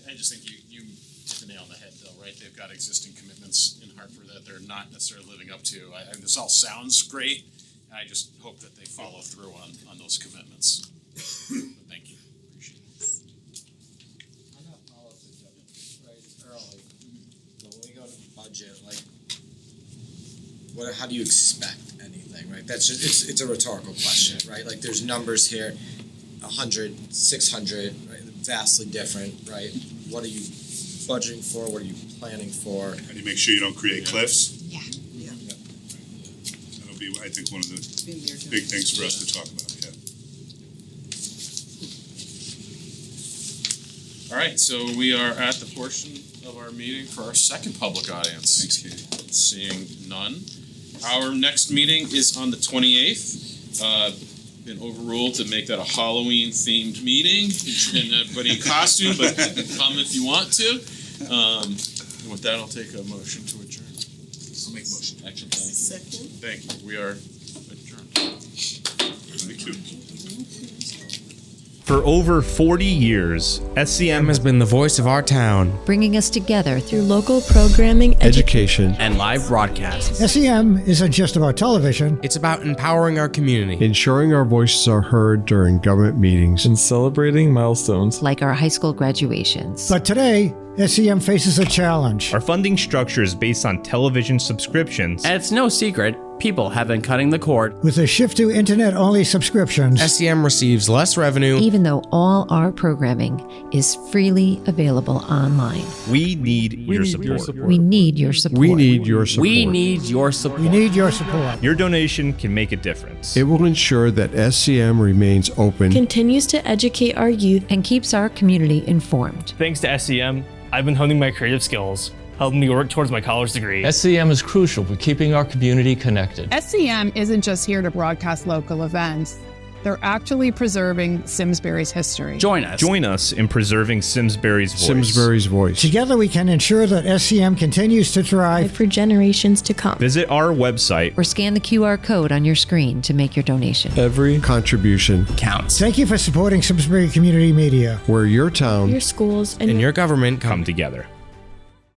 I just think you hit the nail on the head though, right? They've got existing commitments in Hartford that they're not necessarily living up to. This all sounds great, and I just hope that they follow through on those commitments. But thank you. Appreciate it. On that policy, right, it's early, but when we go to budget, like, how do you expect anything, right? That's just, it's a rhetorical question, right? Like, there's numbers here, 100, 600, right, vastly different, right? What are you budgeting for, what are you planning for? How do you make sure you don't create cliffs? Yeah. That'll be, I think, one of the Been there, done big that. things for us to talk about, yeah. All right, so we are at the portion of our meeting for our second public audience. Thanks, Katie. Seeing none. Our next meeting is on the 28th. Been overruled to make that a Halloween themed meeting, and everybody in costume, but come if you want to. And with that, I'll take a motion to adjourn. I'll make a motion. Excellent, thank you. Second. Thank you. We are adjourned. Thank you. For over 40 years, SCM has been the voice of our town, bringing us together through local programming, education, and live broadcasts. SEM isn't just about television. It's about empowering our community, ensuring our voices are heard during government meetings, and celebrating milestones like our high school graduations. But today, SEM faces a challenge. Our funding structure is based on television subscriptions, and it's no secret people have been cutting the cord. With a shift to internet-only subscriptions, SEM receives less revenue, even though all our programming is freely available online. We need your support. We need your support. We need your support. We need your support. We need your support. Your donation can make a difference. It will ensure that SCM remains open, continues to educate our youth, and keeps our community informed. Thanks to SCM, I've been honing my creative skills, helping me work towards my college degree. SCM is crucial for keeping our community connected. SCM isn't just here to broadcast local events. They're actually preserving Simsbury's history. Join us in preserving Simsbury's voice. Simsbury's voice. Together we can ensure that SCM continues to thrive for generations to come. Visit our website or scan the QR code on your screen to make your donation. Every contribution counts. Thank you for supporting Simsbury Community Media, where your town, your schools, and your government come together.